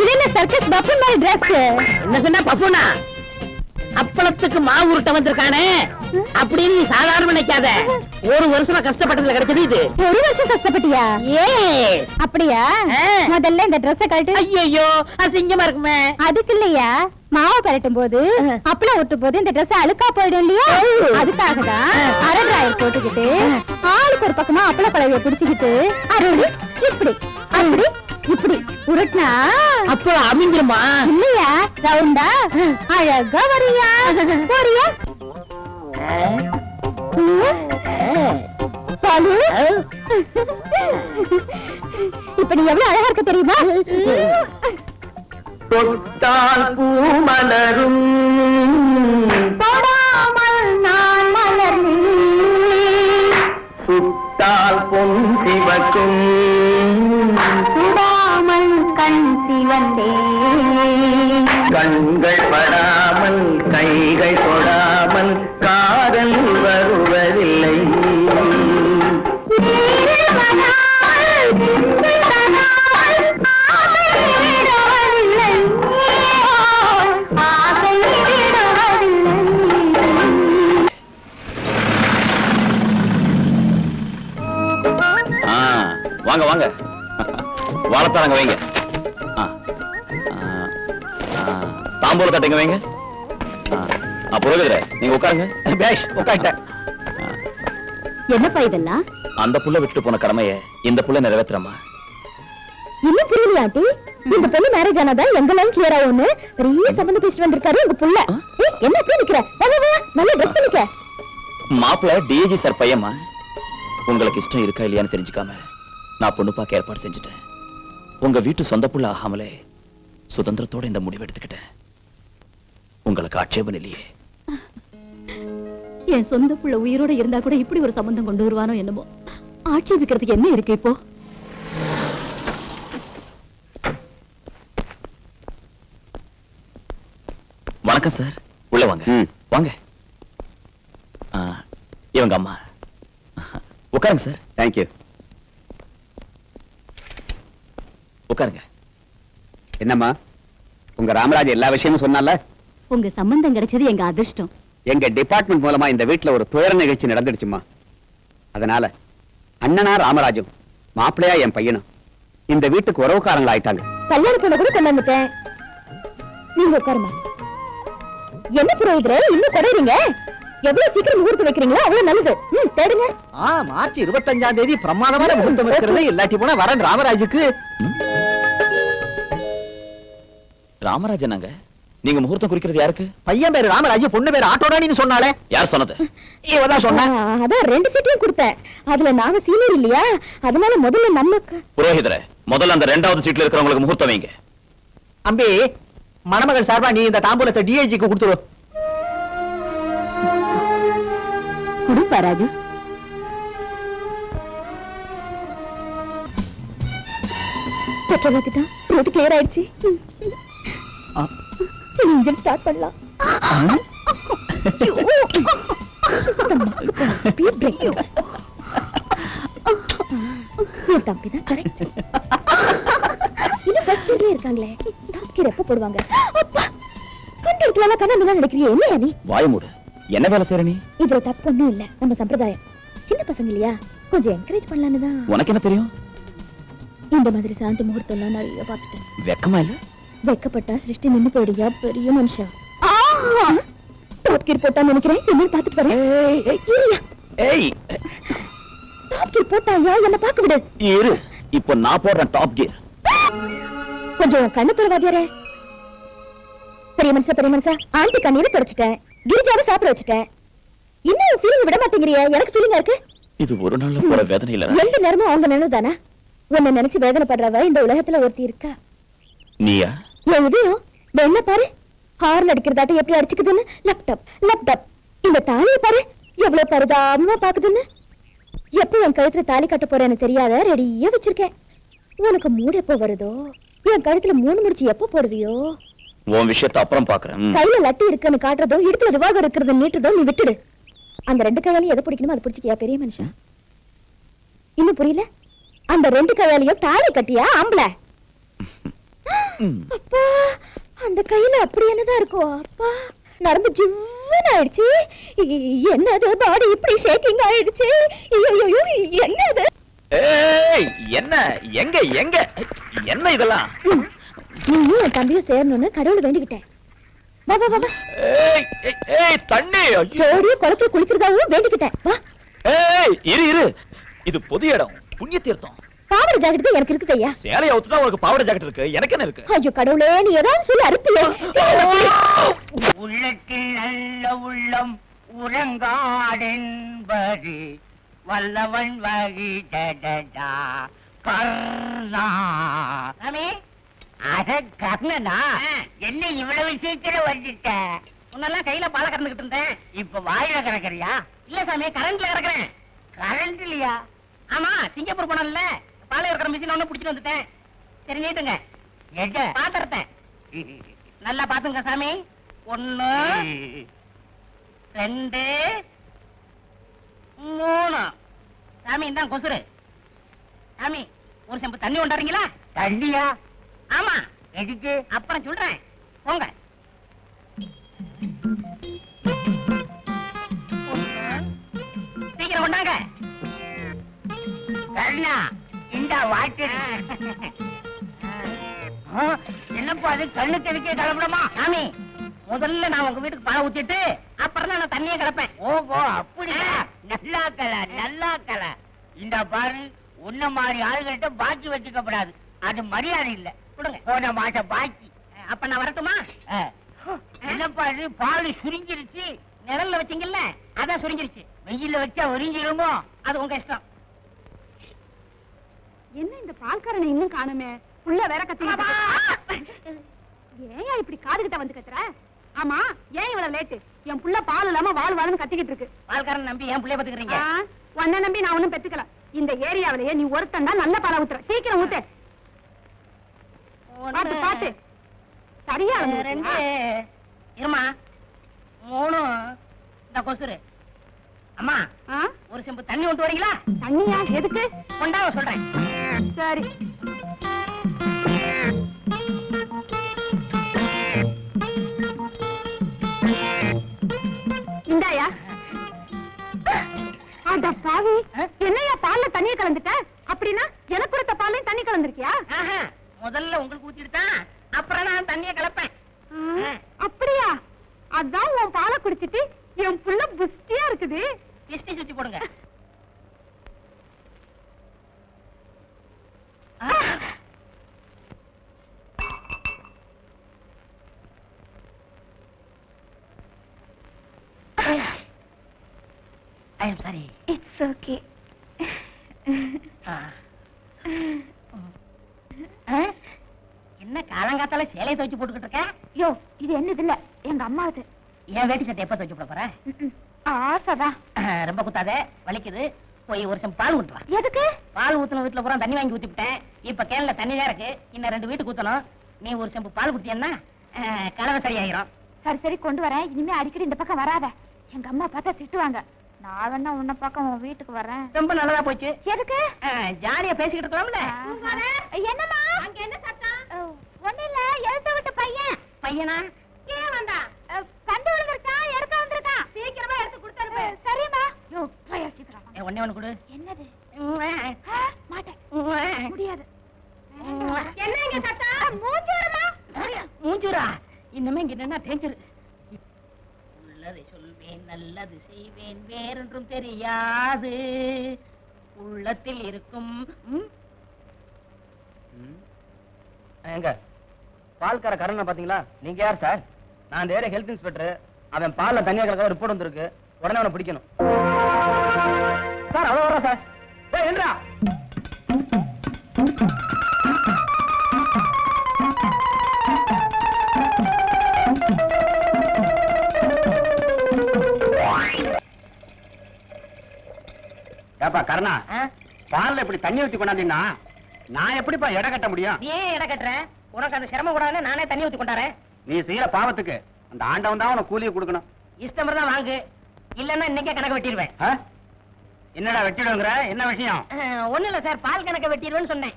இது என்ன சர்க்கஸ் பப்பு மாதிரி டிரஸ்? என்ன சொன்னா பப்புனா? அப்பளத்துக்கு மாவு உருட்ட வந்திருக்கானே அப்படின்னு நீ சாதாரண நினைக்காத. 1 வருஷமா கஷ்டப்பட்டதுல கிடைச்சது இது. 1 வருஷம் கஷ்டப்பட்டியா? அப்படியா? முதல்ல இந்த ட்ரெஸ் கழட்டு. ஐயோ அசிங்கமா இருக்குமே. அதுக்கு இல்லையா, மாவு கரட்டும் போது அப்பளம் ஒட்டும் போது இந்த ட்ரெஸ் அழுக்கா போயிடும் இல்லையா, அதுக்காக தான் அரை டிராயர் போட்டுக்கிட்டு ஆளுக்கு ஒரு பக்கமா அப்பள பழவிய பிடிச்சுக்கிட்டு அருள் இப்படி அப்படி இப்படி உருட்டினா அப்போ அமைஞ்சிருமா? இல்லையா, ரவுண்டா அழகா வரியா. போறியா? பாலு, இப்ப நீ எவ்வளவு அழகா இருக்க தெரியுமா? தொட்டால் பூ மலரும் தொடாமல் நான் மலர்ந்தேன், சுட்டால் பொன் சிவக்கும் சுடாமல் கண் சிவந்தேன், கண்கள் படாமல் கைகள் தொடாமல் காதல் வருவதில்லை. வாங்க வாங்க, வாழைத்தாங்க வைங்க. தாம்பூல தட்டுங்க வைங்க. புரோகிதரே, நீங்க உட்காருங்க. பேஷ், உட்கார்ட்டேன். என்னப்பா இதெல்லாம்? அந்த புள்ள விட்டு போன கடமைய இந்த புள்ள நிறைவேற்றுறமா. இன்னும் புரியலையா ஆண்டி? இந்த பொண்ணு மேரேஜ் ஆனதா எங்கெல்லாம் கிளியர் ஆகும்னு பெரிய சம்பந்த பேசிட்டு வந்திருக்காரு உங்க புள்ள. என்ன அப்படி நிக்கிற? வா வா வா, நல்லா ட்ரெஸ் பண்ணிக்க. மாப்பிள்ள டிஏஜி சார் பையமா. உங்களுக்கு இஷ்டம் இருக்கா இல்லையான்னு தெரிஞ்சுக்காம நான் பொண்ணு பார்க்க ஏற்பாடு செஞ்சுட்டேன். உங்க வீட்டு சொந்த புள்ள ஆகாமலே சுதந்திரத்தோட இந்த முடிவு எடுத்துக்கிட்டேன். உங்களுக்கு ஆட்சேபம் இல்லையே? என் சொந்த புள்ள உயிரோட இருந்தா கூட இப்படி ஒரு சம்பந்தம் கொண்டு வருவானோ என்னமோ. ஆட்சேபிக்கிறதுக்கு என்ன இருக்கு இப்போ? வணக்கம் சார், உள்ள வாங்க. வாங்க. இவங்க அம்மா. உட்காருங்க சார். தேங்க்யூ. உட்காருங்க. என்னம்மா, உங்க ராமராஜ் எல்லா விஷயமும் சொன்னால? உங்க சம்பந்தம் கிடைச்சது எங்க அதிர்ஷ்டம். எங்க டிபார்ட்மெண்ட் மூலமா இந்த வீட்டுல ஒரு துயர நிகழ்ச்சி நடந்துடுச்சுமா. அதனால அண்ணனா ராமராஜும் மாப்பிள்ளையா என் பையனும் இந்த வீட்டுக்கு உறவுக்காரங்களா ஆயிட்டாங்க. கல்யாண பொண்ணு கூட கொண்டு வந்துட்டேன். நீங்க உட்காருமா. என்ன புரோகிதரே இன்னும் குறையறீங்க? எவ்வளவு சீக்கிரம் முகூர்த்தம் வைக்கிறீங்களோ அவ்வளவு நல்லது. தேடுங்க. மார்ச் 25ஆம் தேதி பிரமாதமான முகூர்த்தம் வைக்கிறது. இல்லாட்டி போனா வரன் ராமராஜுக்கு. ராமராஜனாங்க? நீங்க முகூர்த்தம் குறிக்கிறது யாருக்கு? பையன் பேரு ராமராஜ், பொண்ணு பேரு ஆட்டோடானின்னு சொன்னாலே. யார் சொன்னது? இவதான் சொன்னா. அதான் 2 சீட்டையும் கொடுத்தேன். அதுல நாங்க சீனியர் இல்லையா, அதனால முதல்ல நமக்கு. புரோகிதரே, முதல்ல அந்த 2வது சீட்ல இருக்கிறவங்களுக்கு முகூர்த்தம் வைங்க. அம்பி, மணமகள் சார்பா நீ இந்த தாம்பூலத்தை டிஐஜிக்கு கொடுத்துரு. குடுப்பா ராஜு. பெட்ரோல் ஊத்திட்டான், ரோடு கிளியர் ஆயிடுச்சு. இன்ஜின் ஸ்டார்ட் பண்ணலாம். தம்பிதான் கரெக்ட். இன்னும் ஃபர்ஸ்ட் இயர்லயே இருக்காங்களே, டாஸ்கர் எப்ப போடுவாங்க? அப்பா கண்டிருக்கலாம். கண்ணாடி தான் நினைக்கிறியே, என்ன நீ? வாய மூடு. என்ன வேலை செய்ற நீ? இதுல தப்பு ஒண்ணும் இல்ல. நம்ம சம்பிரதாயம். சின்ன பசங்க இல்லையா, கொஞ்சம் என்கரேஜ் பண்ணலான்னு தான். உனக்கு என்ன தெரியும்? இந்த மாதிரி சாந்தி முகூர்த்தம் எல்லாம் நிறைய பார்த்துட்டேன். வெக்கமா இல்ல? வெக்கப்பட்டா சிருஷ்டி நின்னு போயிடுயா பெரிய மனுஷன். டாப் கீர் போட்டான்னு நினைக்கிறேன். என்ன பார்த்துட்டு வரேன். ஏய், டாப் கீர் போட்டாயா? என்ன பார்க்க விடு. இரு, இப்போ நான் போடுறேன் டாப் கியர். கொஞ்சம் கண்ணு பரவாதியாரே. பெரிய மனுஷா ஆண்டி கண்ணீரை தொடச்சிட்டேன், கிரிஜாவை சாப்பிட வச்சுட்டேன். இன்னும் ஃபீலிங் விட மாட்டேங்கிறியா? எனக்கு ஃபீலிங்கா இருக்கு. இது ஒரு நாள்ல போற வேதனை இல்ல. எந்த நேரமும் அவங்க நினைவு தானே. உன்னை நினைச்சு வேதனைப்படுறவ இந்த உலகத்துல ஒருத்தி இருக்கா. நீயா? என் இதயம் என்ன பாரு, ஹார்ன் அடிக்கிறதாட்ட எப்படி அடிச்சுக்குதுன்னு. Laptop laptop. இந்த தாலியை பாரு எவ்வளவு பரிதாபமா பாக்குதுன்னு. எப்ப என் கழுத்துல தாலி கட்ட போறேன்னு தெரியாத ரெடியா வச்சிருக்கேன். உனக்கு மூடு எப்போ வருதோ, என் கழுத்துல 3 முடிச்சு எப்போ போடுவியோ. உன் விஷயத்தை அப்புறம் பாக்குறேன். கையில லட்டி இருக்குன்னு காட்டுறதோ, இடுப்புல ரிவால்வர் இருக்கிறது நீட்டுறதோ நீ விட்டுடு. அந்த 2 கையாலையும் எதை பிடிக்கணுமோ அதை பிடிச்சிக்கியா பெரிய மனுஷன்? இன்னும் புரியல? அந்த 2 கையாலையும் தாலி கட்டியா ஆம்பளை? அப்பா, அந்த கையில அப்படி என்னதான் இருக்கும்? அப்பா, நரம்பு ஜிவ்வுன்னு ஆயிடுச்சு. என்னது பாடி இப்படி ஷேக்கிங் ஆயிடுச்சு? ஐயோ, என்னது? ஏய், என்ன எங்க எங்க என்ன இதெல்லாம்? நீயும் என் தம்பியும் சேரணும்னு கடவுளை வேண்டிக்கிட்டேன். வா வா வா. ஏய் தண்ணி. ஜோடியா குளத்துல குளிக்கிறதாவும் வேண்டிக்கிட்டேன். வா. ஏய் இரு, இது பொது இடம், புண்ணிய தீர்த்தம். பாவாடை ஜாக்கெட் எனக்கு இருக்குது ஐயா. சேலைய ஊத்துனா உனக்கு பாவாடை ஜாக்கெட் இருக்கு, எனக்கு என்ன இருக்கு? ஐயோ கடவுளே, நீ ஏதாவது சொல்லி அறுப்பியே. உள்ளத்தில் நல்ல உள்ளம் உறங்காடென்பது வல்லவன் வகி டடடா கர்ணா. சாமி அட கர்ணனா, என்ன இவ்வளவு சீக்கிரம் வந்துட்ட? முன்னெல்லாம் கையில பாலை கறந்துகிட்டு இருந்தேன். இப்ப வாயில கறக்கறியா? இல்ல சாமி, கரண்ட்ல இறக்குறேன். கரண்ட்லயா? ஆமா, சிங்கப்பூர் போனோம்ல, பாலை இறக்குற மிஷின் ஒண்ணு பிடிச்சிட்டு வந்துட்டேன். சரி நீட்டுங்க எங்க? பாத்திரத்தை நல்லா பாத்துங்க சாமி. 1 2 3. சாமி இந்தாங்க கொசுரு. சாமி ஒரு செம்பு தண்ணி கொண்டாடுறீங்களா? தண்ணியா? ஆமா, எதுக்கு? அப்புறம் சொல்றேன் போங்க. சீக்கிரம் கொண்டாங்க. கர்ணா, இந்த வாட்டர். என்னப்பா அது, கண்ணு தெளிக்க கிளம்பணுமா? சாமி முதல்ல நான் உங்க வீட்டுக்கு பாலை ஊத்திட்டு அப்புறம் தான் நான் தண்ணியை கிடப்பேன். ஓஹோ, அப்படியா? நல்லா கல. இந்த பாரு, உன்ன மாதிரி ஆளுகிட்ட பாக்கி வச்சுக்கப்படாது. அது மரியாதை இல்ல. கொடுங்க. போன மாசம் பாக்கி. அப்ப நான் வரட்டுமா? என்னப்பா இது, பால் சுருங்கிருச்சு. நிழல்ல வச்சீங்கல்ல, அதான் சுருங்கிருச்சு. வெயில வச்சா உறிஞ்சிருமோ? அது உங்க இஷ்டம். என்ன இந்த பால்காரனை இன்னும் காணுமே? புள்ள வேற கத்திக்கிட்டு ஏன் இப்படி காதுகிட்ட வந்து கத்துற? ஆமா, ஏன் இவ்வளவு லேட்டு? என் புள்ள பால் இல்லாம வாழ்னு கத்திக்கிட்டு இருக்கு. பால்காரன் நம்பி என் பிள்ளைய பாத்துக்கிறீங்க. உன்னை நம்பி நான் ஒண்ணும் பெத்துக்கல. இந்த ஏரியாவிலேயே நீ ஒருத்தன் தான் நல்ல பாலை ஊத்துற. சீக்கிரம் ஊத்து. பாத்து பாத்து சரியா 2 இருமா 3. இந்த கொசுரு. அம்மா ஒரு செம்பு தண்ணி கொண்டு வரீங்களா? தண்ணியா? எதுக்கு? கொண்டாவ சொல்றேன். சரி. இந்தாயா. அட பாவி, என்னையா பால்ல தண்ணிய கலந்துட்ட? அப்படின்னா எனக்கு கொடுத்த பால்லையும் தண்ணி கலந்துருக்கியா? ஆஹா, முதல்ல உங்களுக்கு ஊத்திட்டு தான் அப்புறம் நான் தண்ணியை கலப்பேன். அப்படியா? அதான் உன் பாலை குடிச்சிட்டு என் புள்ள புஷ்டியா இருக்குது. திஷ்டி சுத்தி போடுங்க. I am sorry. It's okay. என்ன காலங்காத்தால சேலையை துவைச்சு போட்டுக்கிட்டு இருக்க? யோ, இது என்னது இல்ல, எங்க அம்மாவது. என் வேட்டி சட்டை எப்ப துவைச்சு போட போற? ஆசைதான். ரொம்ப குத்தாத, வலிக்குது. போய் ஒரு செம்பு பால் ஊத்துவா. எதுக்கு? பால் ஊத்துன வீட்டுல பூரா தண்ணி வாங்கி ஊத்திவிட்டேன். இப்ப கேன்ல தண்ணி தான் இருக்கு. இன்னும் 2 வீட்டுக்கு ஊத்தணும். நீ ஒரு செம்பு பால் குடிச்சேன்னா கலவை சரியாயிரும். சரி சரி, கொண்டு வரேன். இனிமே அடிக்கடி இந்த பக்கம் வராத. எங்க அம்மா பார்த்தா திட்டுவாங்க. நான் வேணா உன்ன பக்கம் உன் வீட்டுக்கு வரேன். ரொம்ப நல்லதா போச்சு. எதுக்கு? ஜாலியா பேசிக்கிட்டு இருக்கலாம்ல. என்னம்மா அங்க என்ன சத்தம்? ஒண்ணு இல்ல, எழுத்த விட்ட பையன். பையனா? ஏன் வந்தா? பந்து விழுந்துருச்சா? எடுக்க வந்திருக்கான். சீக்கிரமா எடுத்து கொடுத்துருப்ப. சரிம்மா. யோ, ட்ரையா சீக்கிரம். ஒண்ணே கொடு. என்னது? மாட்டேன். முடியாது. என்ன இங்க சத்தம்? மூஞ்சூரமா? மூஞ்சூரா? இன்னுமே இங்க என்ன டேஞ்சர். உள்ளதை சொல்வேன், நல்லது செய்வேன், வேறொன்றும் தெரியாது. உள்ளத்தில் இருக்கும். எங்க பால்கார கரண பாத்தீங்களா? நீங்க யார் சார்? நான் இந்த ஏரியா ஹெல்த் இன்ஸ்பெக்டர். அவன் பால்ல தண்ணியா கலக்க ரிப்போர்ட் வந்திருக்கு. உடனே அவனை பிடிக்கணும் சார். அவ்வளவு வரா சார். ஏய் என்னடா? ஏப்பா கருணா, பால்ல இப்படி தண்ணி ஊத்தி கொண்டாந்தீங்கன்னா நான் எப்படிப்பா எடை கட்ட முடியும்? நீ ஏன் எடை கட்டுற? உனக்கு அந்த சிரமம் கூடாது, நானே தண்ணி ஊத்தி கொண்டாரேன். நீ செய்யற பாவத்துக்கு அந்த ஆண்டவன் தான் உனக்கு கூலியை கொடுக்கணும். இஷ்டம் தான் வாங்கு, இல்லன்னா இன்னைக்கே கணக்கு வெட்டிடுவேன். என்னடா வெட்டிடுங்கிற? என்ன விஷயம்? ஒண்ணு இல்ல சார், பால் கணக்க வெட்டிடுவேன்னு சொன்னேன்.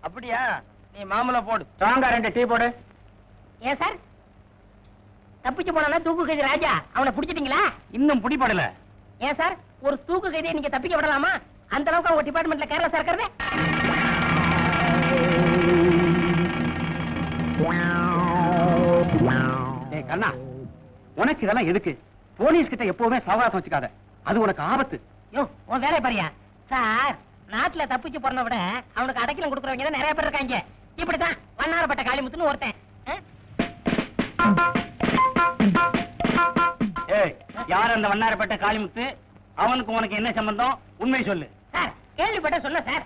அப்படியா? நீ மாமூல போடு. ஸ்ட்ராங்கா 2 டீ போடு. ஏன் சார், தப்பிச்சு போனா தூக்கு கைதி ராஜா, அவனை பிடிச்சிட்டீங்களா? இன்னும் பிடிபடல. ஏன் சார், ஒரு தூக்கு கைதியை நீங்க தப்பிக்க விடலாமா? அந்த அளவுக்கு அவங்க டிபார்ட்மெண்ட்ல கேரளா சார் இருக்கிறது. கண்ணா, உனக்கு இதெல்லாம் எதுக்கு? போலீஸ் கிட்ட எப்பவுமே சவகாசம் வச்சுக்காத, அது உனக்கு ஆபத்து. யோ, உன் வேலை பாரியா சார். நாட்டுல தப்பிச்சு போறத விட அவனுக்கு அடைக்கலம் கொடுக்கறவங்க தான் நிறைய பேர் இருக்காங்க. இப்படித்தான் வண்ணாரப்பட்ட காளிமுத்துன்னு ஒருத்தன். ஏய், யார் அந்த வண்ணாரப்பட்ட காளிமுத்து? அவனுக்கு உனக்கு என்ன சம்பந்தம்? உண்மை சொல்லு. சார் கேள்விப்பட்ட சொல்ல சார்.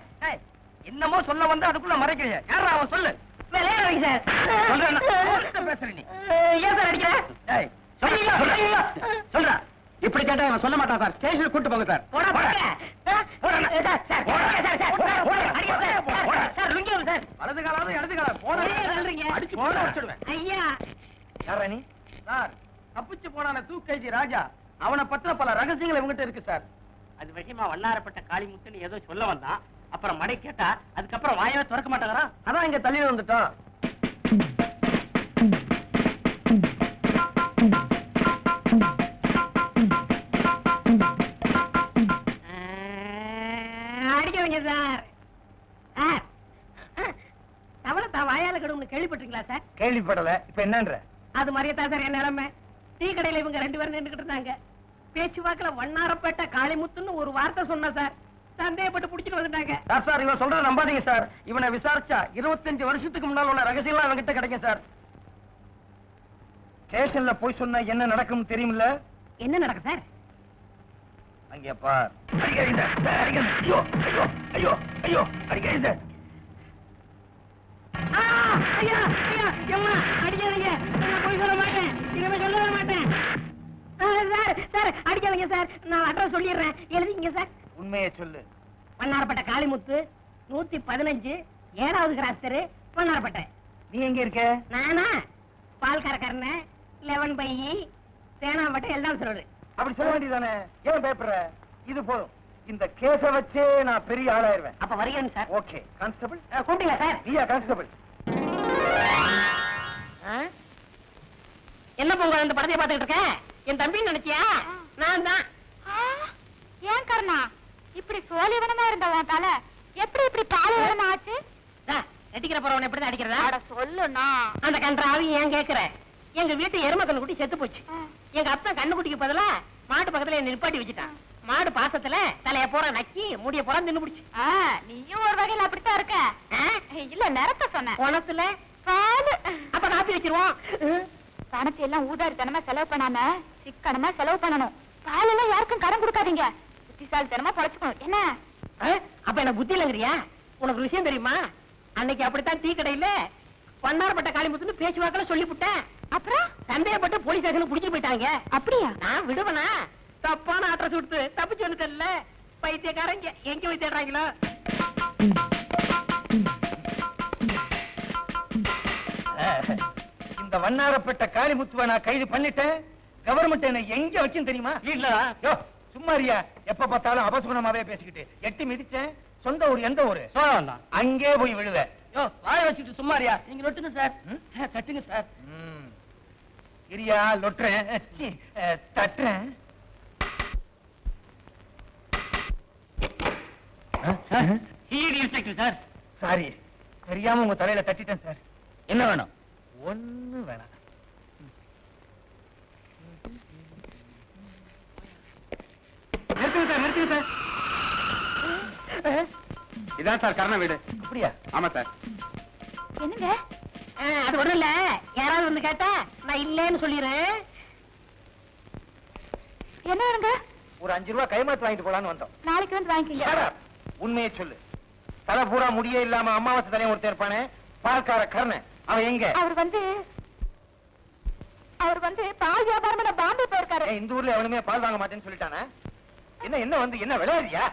என்னமோ சொல்ல வந்து அதுக்குள்ள மறைக்கிறியா? யாரா அவன்? சொல்லு. விளையாடுறீங்க சார். சொல்றேன். பேசுற நீ. ஏன் சார் அடிக்கிற? ஏய், சொல்றா. இப்படி கேட்டா இவன் சொல்ல மாட்டான் சார். ஸ்டேஷனுக்கு கூட்டு போங்க சார். போடா போடா. போடா. சார் சார் சார் சார் அடிக்க சார். சார் லுங்கி வரும் சார். வலது காலாவது இடது காலம் போடா. சொல்றீங்க. அடிச்சு போட வச்சிடுவேன். ஐயா. யாரா நீ? சார், தப்பிச்சு போனான தூக்கைஜி ராஜா. அவனை பத்தின பல ரகசியங்கள் இவங்கிட்ட இருக்கு சார். அது விஷயமா வண்ணாரப்பட்ட காளிமுத்துன்னு ஏதோ சொல்ல வந்தான். அப்புறம் மடை கேட்டா அதுக்கப்புறம் வாயவே திறக்க மாட்டாங்கறான். அதான் இங்க தள்ளி வந்துட்டோம். அடிக்கிறீங்க சார். தவளை தான் வாயால கடும்னு கேள்விப்பட்டிருக்கீங்களா சார்? கேள்விப்படல. இப்ப என்னன்ற? அது மாதிரியே தான் சார் என் நிலைமை. டீ கடையில இவங்க 2 பேரும் நின்றுகிட்டு இருந்தாங்க. பேச்சுவாக்குல வண்ணாரப்பேட்டை காளிமுத்துன்னு ஒரு வார்த்தை சொன்ன சார். சந்தேகப்பட்டு புடிச்சிட்டு வந்துட்டாங்க. சார் இவன் சொல்றத நம்பாதீங்க சார். இவனை விசாரிச்சா 25 வருஷத்துக்கு முன்னால் உள்ள ரகசியம்லாம் அவன்கிட்ட கிடைக்கும் சார். ஸ்டேஷன்ல போய் சொன்னா என்ன நடக்கும் தெரியுமில்ல? என்ன நடக்கும் சார்? அங்கே பார். அடிக்காதீங்க. ஐயோ ஐயோ ஐயோ ஐயோ அடிக்காதீங்க. ஐயா ஐயா எம்மா அடிக்காதீங்க. நான் போய் சொல்ல மாட்டேன். இனிமே சொல்ல மாட்டேன். சார் சார் அடிக்காதீங்க சார். நான் அட்ரஸ் சொல்லிடுறேன். எழுதிங்க சார். உண்மையை சொல்லு. வண்ணாரப்பேட்டை காளிமுத்து 115 7வது கிராஸ் தெரு வண்ணாரப்பேட்டை. நீ எங்க இருக்க? நானா பால்காரக்காரன 11 பை சேனாம்பட்டை எல்லாம் சொல்றேன். அப்படி சொல்ல வேண்டியதானே? ஏன் பயப்படுற? இது போதும். இந்த கேஸ வச்சே நான் பெரிய ஆளாயிருவேன். அப்ப வருகிறேன் சார். ஓகே. கான்ஸ்டபிள் கூப்பிட்டீங்களா சார்? நீயா கான்ஸ்டபிள்? என்ன பொங்க இந்த படத்தை பார்த்துக்கிட்டு இருக்க? என் தம்பின்னு நினைச்சியா? நான் தான். ஏன் கர்ணா இப்படி சோழிவனமா இருந்தவன் தலை எப்படி இப்படி பாலைவனம் ஆச்சு? நடிக்கிற போறவன் எப்படிதான் அடிக்கிறதா? அட சொல்லுண்ணா. அந்த கன்றாவி ஏன் கேக்குற? எங்க வீட்டு எருமை கண்ணு குட்டி செத்து போச்சு. எங்க அப்பா கண்ணு குட்டிக்கு பதிலா மாட்டு பக்கத்துல என்ன நிப்பாட்டி வச்சுட்டான். மாடு பாசத்துல தலைய போற நக்கி முடிய போற தின்னு பிடிச்சு. நீயும் ஒரு வகையில அப்படித்தான் இருக்க. இல்ல நிறத்த சொன்ன பணத்துல பாலு. அப்ப காப்பி வச்சிருவோம். பணத்தை எல்லாம் ஊதாரித்தனமா செலவு பண்ணாம சிக்கனமா செலவு பண்ணணும். பாலெல்லாம் யாருக்கும் கடன் கொடுக்காதீங்க. புத்திசாலித்தனமா பொழைச்சுக்கணும். என்ன? அப்ப என்ன புத்தி இல்லங்கிறியா? உனக்கு விஷயம் தெரியுமா? அன்னைக்கு அப்படித்தான் டீ கடையில வண்ணாரப்பட்ட காளிமுத்துன்னு பேச்சுவாக்கில சொல்லிவிட்டேன். அப்புறம் சந்தேகப்பட்டு போலீஸ் ஸ்டேஷனுக்கு புடிச்சிட்டு போயிட்டாங்க. அப்படியா? நான் விடுவனா? தப்பான அட்ரஸ் கொடுத்து தப்பிச்சு வந்துட்டல. பைத்தியக்காரங்க எங்க போய் தேடுறாங்களோ? இந்த வண்ணாரப்பட்ட காளிமுத்துவை நான் கைது பண்ணிட்டேன். கவர்மெண்ட் என்ன எங்க வச்சுன்னு தெரியுமா? இல்ல சும்மாரியா எப்ப பார்த்தாலும் அபசுகுணமாவே பேசிக்கிட்டு எட்டி மிதிச்சேன். சொந்த ஊர் எந்த ஊரு? அங்கே போய் விழுவ. வாழ வச்சுட்டு சும்மாரியா? நீங்க நொட்டுங்க சார். தட்டுங்க சார். இரியா லொட்டுறேன். தட்டுறேன். CID inspector sir. சாரி, தெரியாம உங்க தலையில தட்டிட்டேன் சார். என்ன வேணும்? ஒண்ணு வேணாம். நிறுத்துங்க சார், நிறுத்துங்க சார். இதான் சார் கர்ண வீடு. அப்படியா? ஆமா சார். என்னங்க? அது ஒண்ணும் இல்ல. யாராவது வந்து கேட்டா நான் இல்லன்னு சொல்லிடுறேன். என்ன வேணுங்க? ஒரு 5 ரூபாய் கைமாத்து வாங்கிட்டு போலான்னு வந்தோம். நாளைக்கு வந்து வாங்கிக்கங்க. Shut up. உண்மையை சொல்லு. தலை பூரா முடியே இல்லாம அமாவாசை தலையை ஒருத்தர் இருப்பானே, பால்கார கர்ணன். அவன் எங்க? அவர் வந்து பால் வியாபாரம் பாம்பே போயிருக்காரு. இந்த ஊர்ல எவனுமே பால் வாங்க மாட்டேன்னு சொல்லிட்டானே. என்ன வந்து என்ன விளையாடுறியா?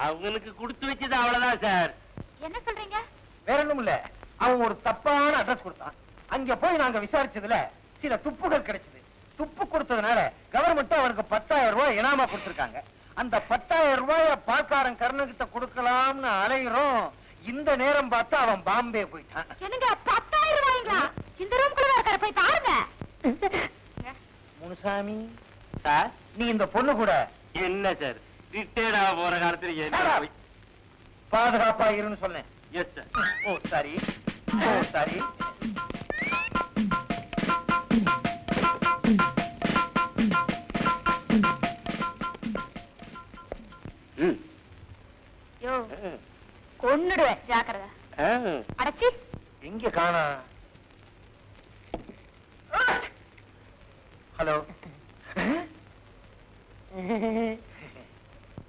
அவனுக்கு கொடுத்து வச்சது அவ்வளவுதான் சார். என்ன சொல்றீங்க? வேற ஒண்ணும் இல்ல. அவன் ஒரு தப்பான அட்ரஸ் கொடுத்தான். அங்க போய் நாங்க விசாரிச்சதுல சில துப்புகள் கிடைச்சது. துப்பு கொடுத்ததுனால கவர்மெண்ட் அவனுக்கு 10,000 ரூபாய் இனாமா கொடுத்திருக்காங்க. அந்த 10,000 ரூபாய பால்காரன் கர்ணகிட்ட கொடுக்கலாம்னு அலைகிறோம். இந்த நேரம் பார்த்து அவன் பாம்பே போயிட்டான். என்னங்க 10,000 ரூபாய்ங்களா? இந்த ரூம்குள்ள இருக்காரு, போய் பாருங்க. முனுசாமி சார் நீ இந்த பொண்ணு கூட என்ன சார் ரிட்டையர்ட் ஆக போற காலத்துல பாதுகாப்பா இருன்னு சொன்னேன். Yes sir. Oh sorry, oh sorry. யோ கொன்னுடுவேன், ஜாக்கிரதை. அடச்சி இங்க காணா. ஹலோ,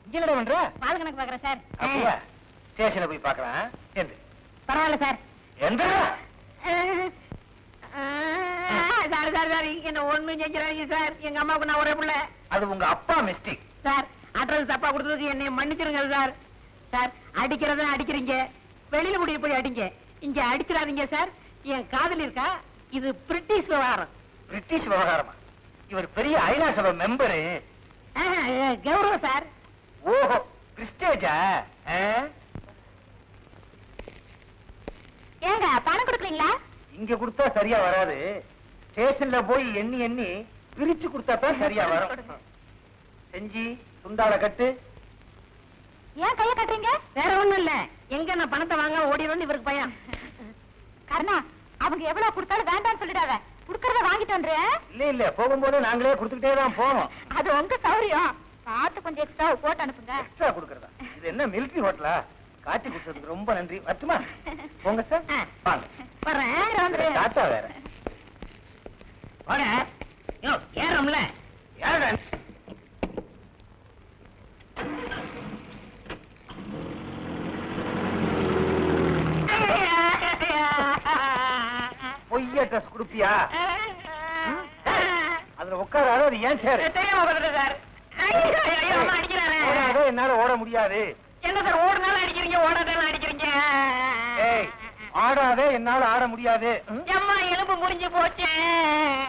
இங்க என்னடா பண்ற? பால் கணக்கு பாக்குறேன் சார். அப்படியா? ஸ்டேஷன்ல போய் பார்க்கறேன். எந்த பரவாயில்ல சார். எந்த சார் சார் சார் என்ன ஒண்ணும் செஞ்சிடாதீங்க சார். எங்க அம்மாவுக்கு நான் ஒரே பிள்ளை. அது உங்க அப்பா மிஸ்டேக். சார் அட்ரஸ் தப்பா கொடுத்ததுக்கு என்னை மன்னிச்சிருங்க சார். சார் அடிக்கிறதா அடிக்கிறீங்க, வெளியில முடிய போய் அடிங்க, இங்க அடிச்சிடாதீங்க சார். என் காதல் இருக்கா, இது பிரிட்டிஷ் விவகாரம். பிரிட்டிஷ் விவகாரமா? இவர் பெரிய ஐநா சபை மெம்பரு. கௌரவம் சார். ஓஹோ, பிரிஸ்டேஜா? ஏங்க பணம் கொடுக்குறீங்களா? இங்க கொடுத்தா சரியா வராது. ஸ்டேஷன்ல போய் எண்ணி எண்ணி பிரிச்சு கொடுத்தா தான் சரியா வரும். செஞ்சி துண்டால கட்டு. ஏன் கைய கட்டுறீங்க? வேற ஒண்ணும் இல்ல, எங்க நான் பணத்தை வாங்க ஓடிடும்னு இவருக்கு பயம். கருணா, அவங்க எவ்வளவு கொடுத்தாலும் வேண்டாம்னு சொல்லிடாத. குடுக்கறத வாங்கிட்டு வந்துரு. இல்ல இல்ல, போகும்போது நாங்களே கொடுத்துக்கிட்டே தான் போவோம். அது உங்க சௌரியம். பார்த்து கொஞ்சம் எக்ஸ்ட்ரா போட்டு அனுப்புங்க. எக்ஸ்ட்ரா கொடுக்கறதா? இது என்ன மிலிட்டரி ஹோட்டலா? காட்டி கொடுத்ததுக்கு ரொம்ப நன்றி. வரட்டுமா? போங்க சார். வாங்க. வர்றேன். டாட்டா வேற. வாங்க. யோ, ஏறோம்ல. யாருடா? பொய்ய ட்ரெஸ் குடுப்பியா? அதுல உட்காராரு. அது ஏன் சேரு? தெரியாம வந்துட்டேன் சார். ஐயோ, அம்மா அடிக்கிறாரே. ஓடாதே, என்னால ஓட முடியாது. என்ன சார் ஓடுனாலும் அடிக்கிறீங்க, ஓடாதாலும் அடிக்கிறீங்க. ஏய், ஆடாதே, என்னால ஆட முடியாது. அம்மா எலும்பு முறிஞ்சு போச்சு.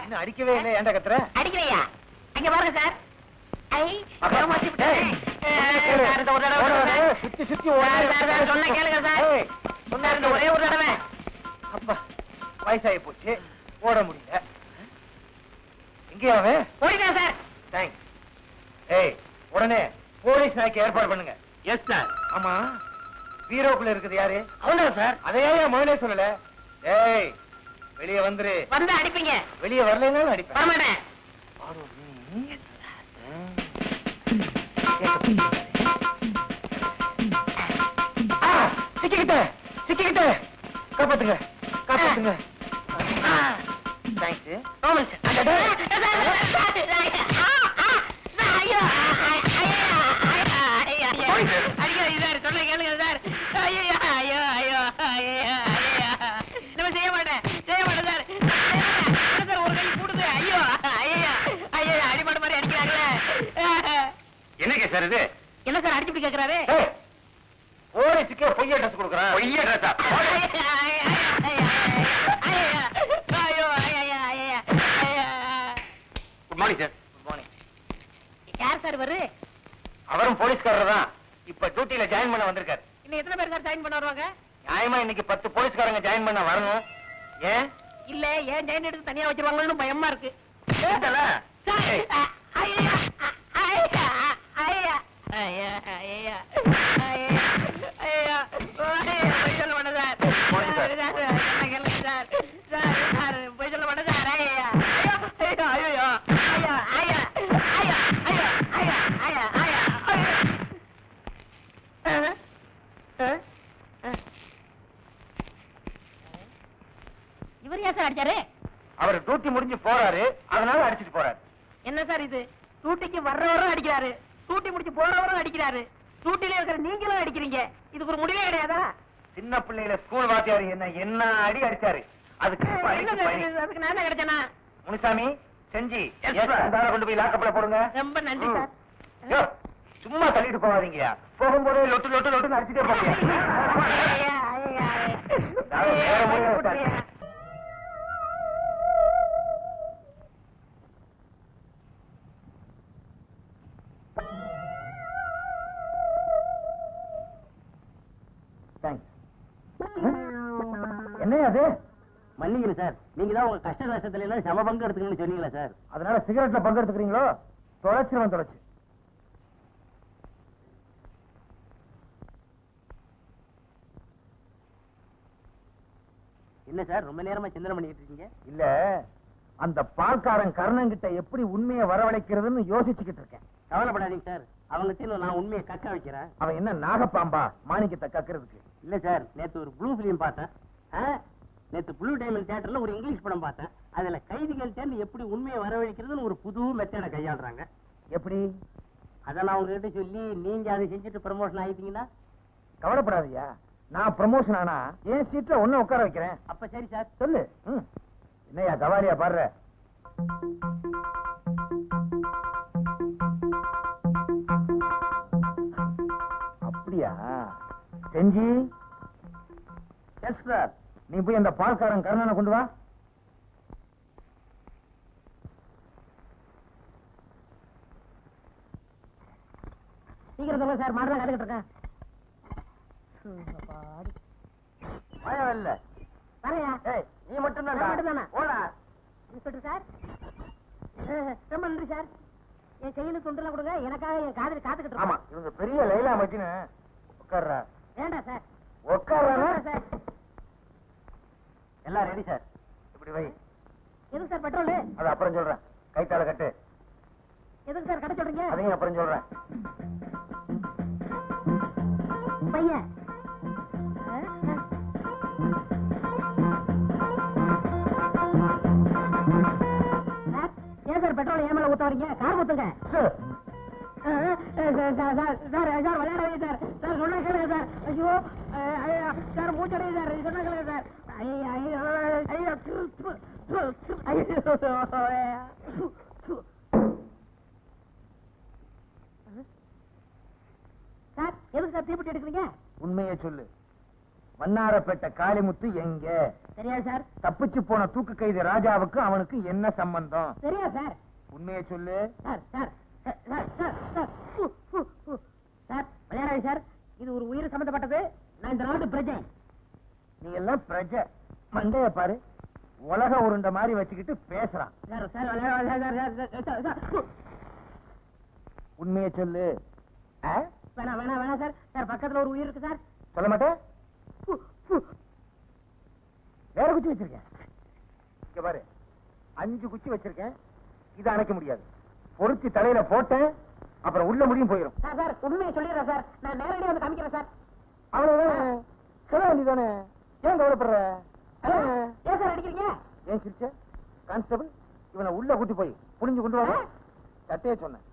இன்னும் அடிக்கவே இல்லை. ஏன்டா கத்துற? அடிக்கிறையா? அங்க பாருங்க சார். ஐ, அப்பா, ஏமாத்தி விட்டேன். ஏய், சார், இந்த ஒரு தடவை ஓடாதே, சார். சுத்தி சுத்தி சார், சார், சார், சொன்னா கேளுங்க சார். ஏய், சார், இந்த ஒரே ஒரு தடவை. அப்பா, வயசாகி போச்சு, ஓட முடியல. எங்கேயா அவன்? ஓடிதான் சார். தேங்க்ஸ். ஏய், உடனே போலீஸ் நாய்க்கு ஏற்பாடு பண்ணுங்க. Yes sir. ஆமா, பீரோக்குள்ள இருக்குது யாரு? அவன்தான் சார். அதையே முதலே சொல்லல. ஏய், வெளியே வந்துரு. வந்து அடிப்பீங்க. வெளியே வரலைன்னாலும் அடிப்பேன். வரமாட்டேன். சிக்கிக்கிட்டேன், சிக்கிக்கிட்டேன். காப்பாத்துங்க, காப்பாத்துங்க. தேங்க்ஸ். ஆமாம் சார். அடிக்காதீங்க சார், சொல்ல கேளுங்க சார். ஐயோ ஐயோ ஐயோ ஐயோ நம்ம செய்ய மாட்டேன், செய்ய மாட்டேன் சார். சார் ஒரு கை கூடுது. ஐயோ ஐயோ ஐயோ, அடிமாடு மாதிரி அடிக்கிறாங்களே. என்னங்க சார் இது? என்ன சார் அடிச்சுட்டு கேட்கிறாரு? போலீஸுக்கே பொய்ய ட்ரெஸ் கொடுக்குறான். பொய்ய ட்ரெஸ்ஸா? Good morning sir. Good morning. யார் சார் வரு? அவரும் போலீஸ்காரர் தான். இப்ப டியூட்டில ஜாயின் பண்ண வந்திருக்காரு. இன்னும் எத்தனை பேர் சார் ஜாயின் பண்ண வருவாங்க? நியாயமா இன்னைக்கு 10 போலீஸ்காரங்க ஜாயின் பண்ண வரணும். ஏன்? இல்ல, ஏன் ஜாயின் எடுத்து தனியா வச்சிருவாங்கன்னு பயமா இருக்கு. ஏண்டல? சார், ஏய், ஐயா ஐயா ஐயா ஐயா ஐயா ஐயா ஐயா போய் சொல்ல மாட்டேன் சார். போடுங்க சார். என்ன கேளுங்க சார். சார் சார் போய் சொல்ல மாட்டேன் சார். ஐயா ஐயோ ஐயோ ஐயா ஐயா ஐயா ஐயா ஐயா ஐயா ஐயா இவர் ஏன் சார் அடிச்சாரு? அவர் டியூட்டி முடிஞ்சு போறாரு, அதனால அடிச்சிட்டு போறாரு. என்ன சார் இது? டூட்டிக்கு வர்றவரும் அடிக்கிறாரு, டூட்டி முடிச்சு போறவரும் அடிக்கிறாரு, டூட்டில இருக்கிற நீங்களும் அடிக்கிறீங்க. இதுக்கு ஒரு முடிவே கிடையாதா? சின்ன பிள்ளையில ஸ்கூல் வாத்தியார் என்ன அடி அடிச்சாரு. அதுக்கு என்ன சார் இது? அதுக்கு நான் தான் கிடைச்சேனா? முனுசாமி, செஞ்சி, அந்த ஆளை கொண்டு போய் லாக்கப்ல போடுங்க. ரொம்ப நன்றி சார். யோ, சும்மா தள்ளிட்டு போகாதீங்க. போகும்போதே லொட்டு லொட்டு லொட்டுன்னு அடிச்சுட்டே போங்க. ஐயா, ஐயா, ஐயா. வேற முடியாது சார். என்ன அது? மன்னிக்கணும் சார், நீங்க தான் உங்க கஷ்ட நஷ்டத்துல எல்லாம் சம பங்கு எடுத்துக்கணும்னு சொன்னீங்களா சார்? அதனால சிகரெட்ல பங்கு எடுத்துக்கிறீங்களோ? தொலைச்சிருவன் தொலைச்சு. என்ன சார் ரொம்ப நேரமா சிந்தனை பண்ணிட்டு இருக்கீங்க? இல்ல, அந்த பால்காரன் கர்ணங்கிட்ட எப்படி உண்மையை வரவழைக்கிறதுன்னு யோசிச்சுக்கிட்டு இருக்கேன். கவலைப்படாதீங்க சார், அவங்ககிட்ட நான் உண்மையை கக்க வைக்கிறேன். அவன் என்ன நாகப்பாம்பா மாணிக்கத்தை கக்கிறதுக்கு? இல்ல சார், நேத்து ஒரு ப்ளூ பிலிம் பார்த்தேன். நேத்து ப்ளூ டைமண்ட் தியேட்டர்ல ஒரு இங்கிலீஷ் படம் பார்த்தேன். அதுல கைதிகள் சேர்ந்து எப்படி உண்மையை வரவழைக்கிறதுன்னு ஒரு புது மெத்தட கையாளுறாங்க. எப்படி? அதை நான் உங்ககிட்ட சொல்லி நீங்க அதை செஞ்சுட்டு ப்ரமோஷன் ஆயிட்டீங்கன்னா? கவலைப்படாதயா, நான் ப்ரமோஷன் ஆனா என் சீட்ல ஒண்ணு உட்கார வைக்கிறேன். அப்ப சரி சார். சொல்லு. என்னையா கவாலியா பாடுற? அப்படியா செஞ்சி? Yes sir. நீ போய் அந்த பால்காரன் கருணனை கொண்டு வா. சீக்கிரம் சொல்லுங்க சார், மாடலாம் கத்துக்கிட்டு இருக்கேன். இல்ல வரையா? நீ மட்டும் தான். நான் மட்டும்தானா? போடா. இன்ஸ்பெக்டர் சார், ரொம்ப நன்றி சார். என் கையில துண்டுலாம் கொடுங்க, எனக்காக என் காதலி காத்துக்கிட்டு ஆமா, இருக்கோம். இவங்க பெரிய லைலா மச்சின்னு உட்கார்றா. வேண்டாம் சார். உட்கார்றா சார். எல்லாம் ரெடி சார். இப்படி வை. எதுக்கு சார் பெட்ரோல்? அது அப்புறம் சொல்றேன். கைத்தால கட்டு. எதுக்கு சார் கடை சொல்றீங்க? அதையும் அப்புறம் சொல்றேன். பையன் ஏன் சார் பெட்ரோல் ஏன் மேல ஊத்த வரீங்க? கார் ஊத்துங்க. Sir விளையாடுவீங்க sir. சார் சொன்னா கேளுங்க சார். ஐயோ சார் மூச்சடைய சார். சொன்னா கேளுங்க சார். சார் எதுக்கு சார் தீப்பெட்டி எடுக்கிறீங்க? உண்மையை சொல்லு. வண்ணாரப்பேட்டை காளிமுத்து எங்க? தெரியாது சார். தப்பிச்சு போன தூக்கு கைதி ராஜாவுக்கு அவனுக்கு என்ன சம்பந்தம்? தெரியாது சார். உண்மையை சொல்லு. Sir sir sir sir sir sir விளையாடாது சார். இது ஒரு உயிர் சம்பந்தப்பட்டது. நான் இந்த நாட்டு பிரஜை. நீ எல்லாம் பிரஜை. மண்டைய பாரு, உலக உருண்ட மாதிரி வச்சுக்கிட்டு பேசுறான். சார் சார் விளையாடாது சார். உண்மையை சொல்லு. வேணாம் வேணாம் வேணாம் சார். சார் பக்கத்துல ஒரு உயிர் இருக்கு சார். சொல்ல மாட்டேன். வேற குச்சி வச்சிருக்கேன். இங்க பாரு, 5 குச்சி வச்சிருக்கேன். இதை அணைக்க முடியாது. பொருத்தி தலையில போட்டேன், அப்புறம் உள்ள முடியும் போயிடும். சார் சார் உண்மையை சொல்லிடுறேன் சார். நான் நேரடியாக வந்து காமிக்கிறேன் சார். அவ்வளவுதானே? சொல்ல வேண்டியதானே? ஏன் கவலைப்படுற? ஏன் சார் அடிக்கிறீங்க? ஏன் சிரிச்ச? கான்ஸ்டபிள், இவனை உள்ள கூட்டி போய் புடிஞ்சு கொண்டு வா. சட்டையே சொன்னேன்.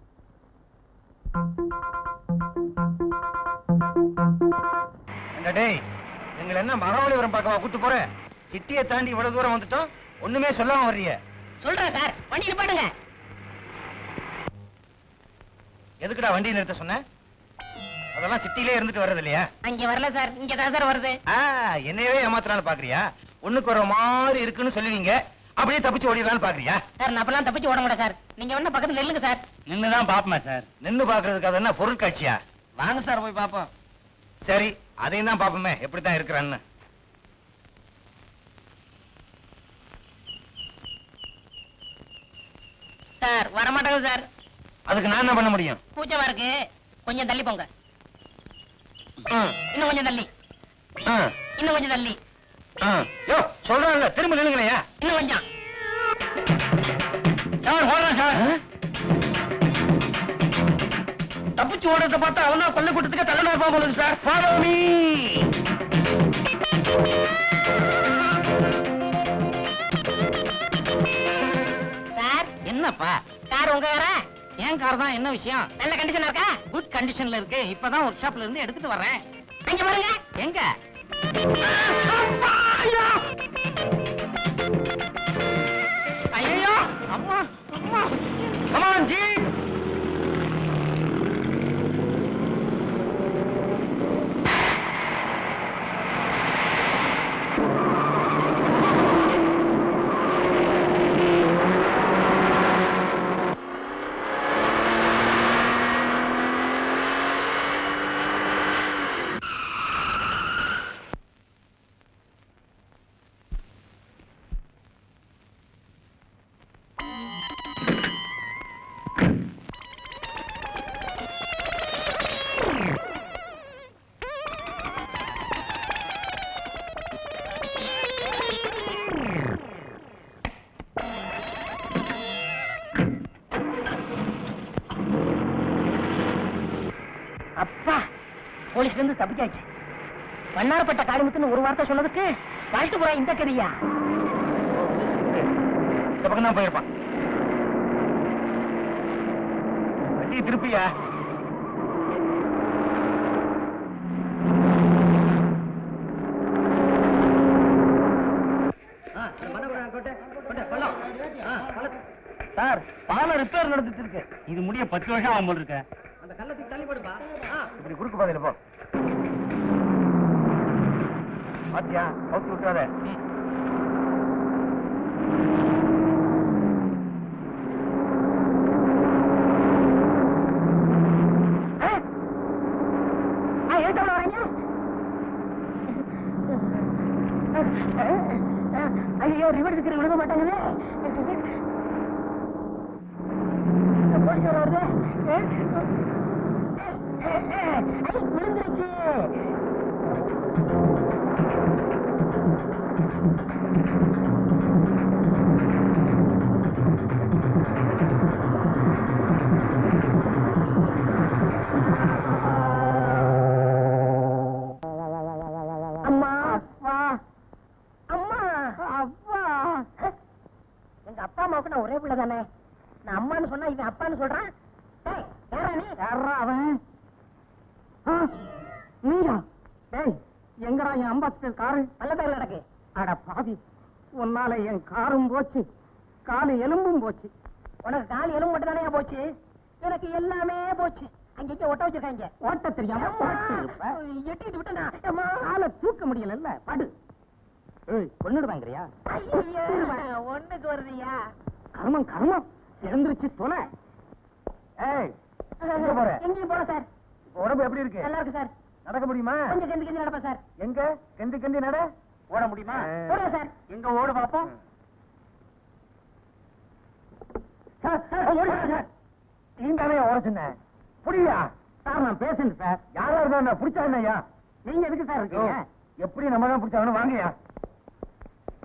டேய், எங்களை என்ன மகாபலிபுரம் பக்கமா கூட்டு போற? சிட்டியை தாண்டி இவ்வளவு தூரம் வந்துட்டோம், ஒண்ணுமே சொல்லாம வர்றீங்க. சொல்றேன் சார். வண்டியில் பாடுங்க. எதுக்குடா வண்டியை நிறுத்த சொன்ன? அதெல்லாம் சிட்டிலே இருந்துட்டு வர்றது இல்லையா? அங்க வரல சார், இங்க தான் சார் வருது. என்னையவே ஏமாத்தலான்னு பாக்குறியா? ஒண்ணுக்கு ஒரு மாதிரி இருக்குன்னு சொல்லுவீங்க, அப்படியே தப்பிச்சு ஓடிடலான்னு பாக்குறியா? சார் நான் அப்பெல்லாம் தப்பிச்சு ஓட மாட்டேன் சார். நீங்க வேணா பக்கத்துல நில்லுங்க சார். நின்னுதான் பாப்போமா சார்? நின்னு பாக்குறதுக்கு அது என்ன பொருட்காட்சியா? வாங்க சார் போய் பாப்போம். சரி, அதையும் தான் பாப்போமே எப்படித்தான் இருக்கிறான்னு. சார் வரமாட்டாங்க சார். அதுக்கு நான் என்ன பண்ண முடியும்? கூச்சமா இருக்கு, கொஞ்சம் தள்ளி போங்க. இன்னும் கொஞ்சம் தள்ளி. இன்னும் கொஞ்சம் தள்ளி. யோ சொல்றேன்ல, திரும்ப நில்லுங்களையா? இன்னும் கொஞ்சம். சார் ஓடுறேன் சார். தப்பிச்சு ஓடுறத பார்த்தா அவனா பள்ளிக்கூட்டத்துக்கு தலைநகர் போக போகுது சார். Follow me. சார் என்னப்பா கார் உங்க காரா? என் கார் தான். என்ன விஷயம்? நல்ல கண்டிஷனா இருக்கா? குட் கண்டிஷன்ல இருக்கு. இப்பதான் ஒர்க் ஷாப்ல இருந்து எடுத்துட்டு வர்றேன். அங்க பாருங்க. எங்க? ஐயோ அம்மா அம்மா. Come on, G. போலீஸ்ல இருந்து தப்பிச்சாச்சு. வண்ணாரப்பட்ட காளிமுத்துன்னு ஒரு வார்த்தை சொன்னதுக்கு வாழ்த்து போறா இந்த கதையா? இந்த பக்கம் தான் போயிருப்பான். வண்டியை திருப்பியா? சார், பாலம் ரிப்பேர் நடந்துட்டு இருக்கு. இது முடிய 10 வருஷம் ஆகும் போல இருக்க. அந்த கள்ளத்துக்கு தள்ளி போடுப்பா. இப்படி குறுக்கு பாதையில போ. பாத்தியா, கவுத்தி விட்டுறாத. ஐயோ, ரிவர்ஸ் விழுக மாட்டாங்களே. விழுந்துருச்சு. அம்மா அப்பா, அம்மா அப்பா. எங்க அப்பா அம்மாவுக்கு நான் ஒரே பிள்ளை தானே. நான் அம்மான்னு சொன்னா இவன் அப்பான்னு சொல்றான். அவன் நீயா? டேய், எங்கடா என் அம்பாஸ்டர் காரு? நல்லதாக நடக்கு. அட பாவி, உன்னால என் காரும் போச்சு, காலு எலும்பும் போச்சு. உனக்கு காலு எலும்பு மட்டும் தானே போச்சு, எனக்கு எல்லாமே போச்சு. அங்க ஒட்ட வச்சிருக்காங்க. ஓட்ட தெரியாம எட்டிட்டு விட்டா காலை தூக்க முடியல. படு. கொன்னுடுவாங்கறியா? ஒண்ணுக்கு வருதியா? கர்மம் கர்மம், இறந்துருச்சு தொலை. எங்கேயும் போல சார். உடம்பு எப்படி இருக்கு? நல்லா இருக்கு சார். நடக்க முடியுமா? கொஞ்சம் கெந்தி கெந்தி நடப்பேன் சார். எங்க கெந்தி கெந்தி நட. ஓட முடியுமா? ஓடுங்க சார். எங்க ஓடு பாப்போம். நீந்தானே ஓட சொன்னேன். புரியா சார்? நான் பேசுறேன் சார். யாரா இருந்தா பிடிச்சா என்னையா? நீங்க எதுக்கு சார் இருக்கீங்க? எப்படி நம்ம தான் பிடிச்சாங்கன்னு வாங்கயா.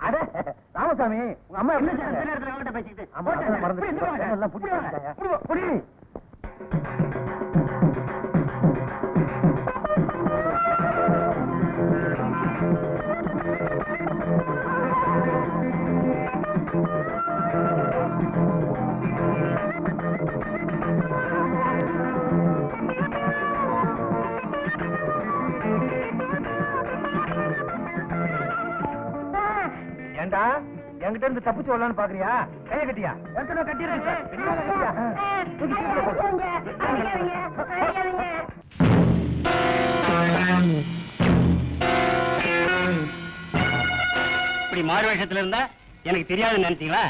அட ராமசாமி, உங்க அம்மா எப்படி பேசிக்கிட்டு புடி. ஏண்டா என்கிட்ட இருந்து தப்பிச்சு வரலான்னு பாக்குறியா? கைய கட்டியா? இப்படி மாறு வேஷத்துல இருந்தா எனக்கு தெரியாதுன்னு நினைச்சீங்களா?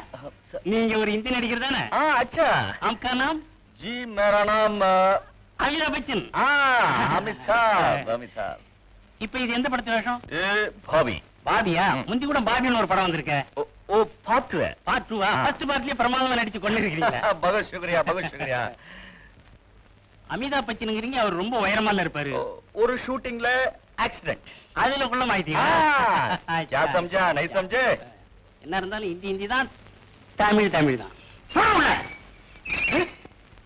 நீங்க ஒரு இந்தி நடிகர் தானே? अच्छा आपका नाम? जी मेरा नाम அமிதாப் பச்சன். अमिताभ இப்ப இது எந்த படத்து வேஷம்? भाभी பாபியா? முந்தி கூட பாபின்னு ஒரு படம் வந்திருக்க. ओ पार्ट है பார்ட் 2 ஃபர்ஸ்ட் பார்ட்லயே பிரமாதமா நடிச்சு கொண்டு இருக்கீங்க. बहुत शुक्रिया அமிதாப் பச்சனுங்கிறீங்க, அவர் ரொம்ப உயரமால இருப்பாரு. ஒரு ஷூட்டிங்ல ஆக்சிடென்ட். அதுல குள்ள மாயிட்டீங்க. क्या समझा नहीं समझे? என்ன இருந்தாலும் இந்தி தான், தமிழ் தான்.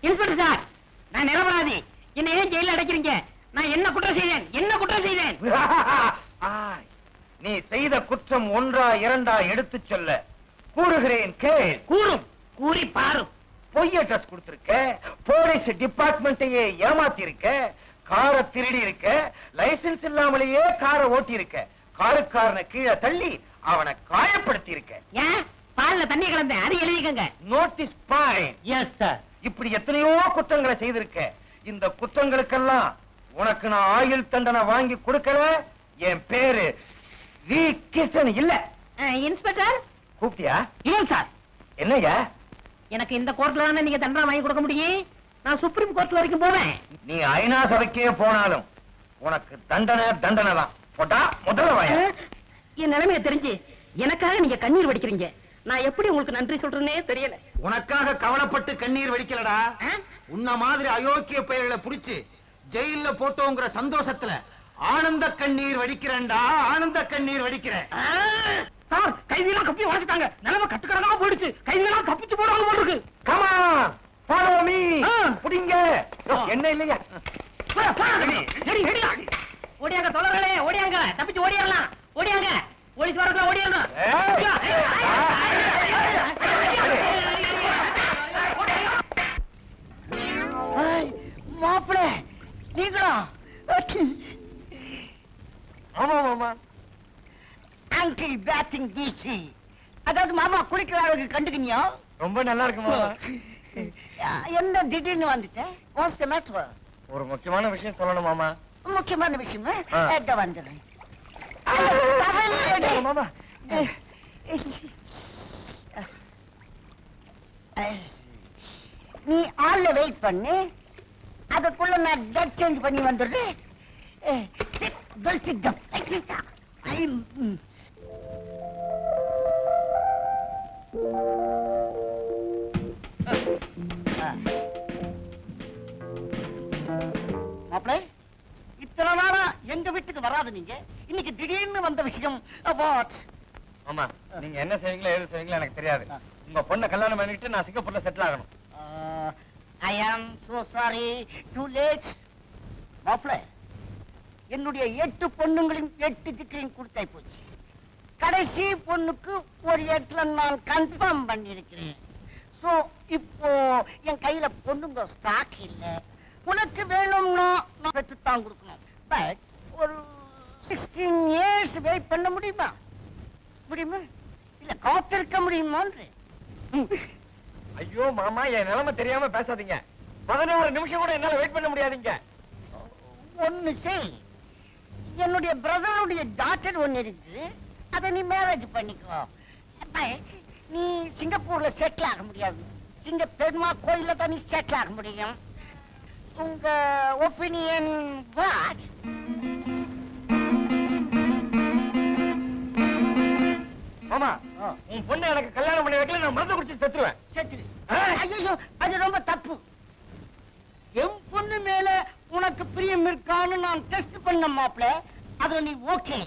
இன்ஸ்பெக்டர் சார், நான் நிரபராதி. என்ன ஏன் ஜெயில அடைக்கிறீங்க? நான் என்ன குற்றம் செய்தேன்? நீ செய்த குற்றம் ஒன்றா இரண்டா எடுத்து சொல்ல கூறுகிறேன் கேள். கூறி பாரும். பொய் அட்ரஸ் கொடுத்திருக்க, போலீஸ் டிபார்ட்மெண்ட்டையே ஏமாத்தி இருக்க, காரை திருடி இருக்க, லைசென்ஸ் இல்லாமலேயே காரை ஓட்டி இருக்க, காருக்காரனை கீழே தள்ளி அவனை காயப்படுத்தி இருக்க. ஏன் பால்ல தண்ணி கலந்தேன், அது எழுதிக்கங்க. Notice point. Yes sir. இப்படி எத்தனையோ குற்றங்களை செய்திருக்க. இந்த குற்றங்களுக்கெல்லாம் உனக்கு நான் ஆயுள் தண்டனை வாங்கி கொடுக்கல. என் பேரு வி கிருஷ்ணன் இல்ல. இன்ஸ்பெக்டர் கூப்பிட்டியா? ஏன் சார்? என்னையா? எனக்கு இந்த கோர்ட்ல தானே நீங்க தண்டனை வாங்கி கொடுக்க முடியும். நான் சுப்ரீம் கோர்ட் வரைக்கும் போவேன். நீ ஐநா சபைக்கே போனாலும் உனக்கு தண்டனை தான். போட்டா முதல்ல வாயா. என் நிலைமையை தெரிஞ்சு எனக்காக நீங்க கண்ணீர் வடிக்கிறீங்க. நான் எப்படி உங்களுக்கு நன்றி சொல்றேனே தெரியல. உனக்காக கவலைப்பட்டு கண்ணீர் வடிக்கலடா. உன்ன மாதிரி அயோக்கிய பெயர்களை புடிச்சு ஜெயில போட்டோங்கிற சந்தோஷத்துல ஆனந்த கண்ணீர் வடிக்கிறேன்டா. ஆனந்த கண்ணீர் வடிக்கிறேன். சார், கைதியெல்லாம் கப்பி வளர்த்துட்டாங்க. நிலைமை கட்டுக்கடமா போயிடுச்சு. கைதியெல்லாம் கப்பிச்சு போடுவாங்க போல இருக்கு. Come on, follow me. புடிங்க. என்ன இல்லையா? ஓடியாங்க சொல்றே, ஓடியாங்க தப்பிச்சு ஓடிடலாம். ஓடியாங்க போலீஸ் வரக்குள்ள ஓடிடணும். மாப்பிள நீங்களா? ஆமா மாமா. அங்கிள் பேட்டிங் வீசி, அதாவது மாமா குளிக்கிற அளவுக்கு கண்டுக்கினியா? ரொம்ப நல்லா இருக்கு மாமா. என்ன திடீர்னு வந்துட்டேன்? What's the matter? ஒரு முக்கியமான விஷயம் சொல்லணும் மாமா. முக்கியமான விஷயமா? எங்க வந்துடுறேன் மாமா. நீ ஆள்ல வெயிட் பண்ணு, அதுக்குள்ள நான் டெட் சேஞ்ச் பண்ணி வந்துடுறேன். மாப்பிள, இத்தனை நாளா எங்க வீட்டுக்கு வராது நீங்க, இன்னைக்கு திடீர்னு வந்த விஷயம் அபார்ட். மாமா, நீங்க என்ன செய்வீங்களோ ஏது செய்வீங்களோ எனக்கு தெரியாது. உங்க பொண்ணை கல்யாணம் பண்ணிட்டு நான் சிங்கப்பூர்ல செட்டில் ஆகணும். ஐ ஆம் சோ சாரி, டூ லேட். மாப்பிள, என்னுடைய 8 பொண்ணுங்களையும் 8 திக்கையும் கொடுத்தாய் போச்சு. கடைசி பொண்ணுக்கு ஒரு இடத்துல நான் கன்ஃபார்ம் பண்ணிருக்கிறேன். சோ இப்போ என் கையில பொண்ணுங்க ஸ்டாக் இல்ல. உனக்கு வேணும்னா நான் பெற்றுத்தான் கொடுக்கணும். பட் ஒரு 16 இயர்ஸ் வெயிட் பண்ண முடியுமா? முடியுமா? இல்ல காத்திருக்க முடியுமான்னு? ஐயோ மாமா, என் நிலைமை தெரியாம பேசாதீங்க. 16 நிமிஷம் கூட என்னால வெயிட் பண்ண முடியாதீங்க. ஒன்னு செய், என்னுடைய பிரதருடைய டாக்டர் ஒன்னு இருக்கு, அதை நீ மேரேஜ் பண்ணிக்கோ. நீ சிங்கப்பூர்ல செட்டில் ஆக முடியாது, சிங்க பெருமா கோயில்ல தான் நீ செட்டில் ஆக முடியும். உங்க ஒப்பீனியன் வாட்? மாமா, உன் பொண்ணு எனக்கு கல்யாணம் பண்ணி வைக்கல, நான் மருந்து குடிச்சு செத்துருவேன். செத்துரு. ஐயோ, அது ரொம்ப தப்பு. என் பொண்ணு மேல உனக்கு பிரியம் இருக்கான்னு நான் டெஸ்ட் பண்ண மாப்ள, அதுல நீ ஓகே.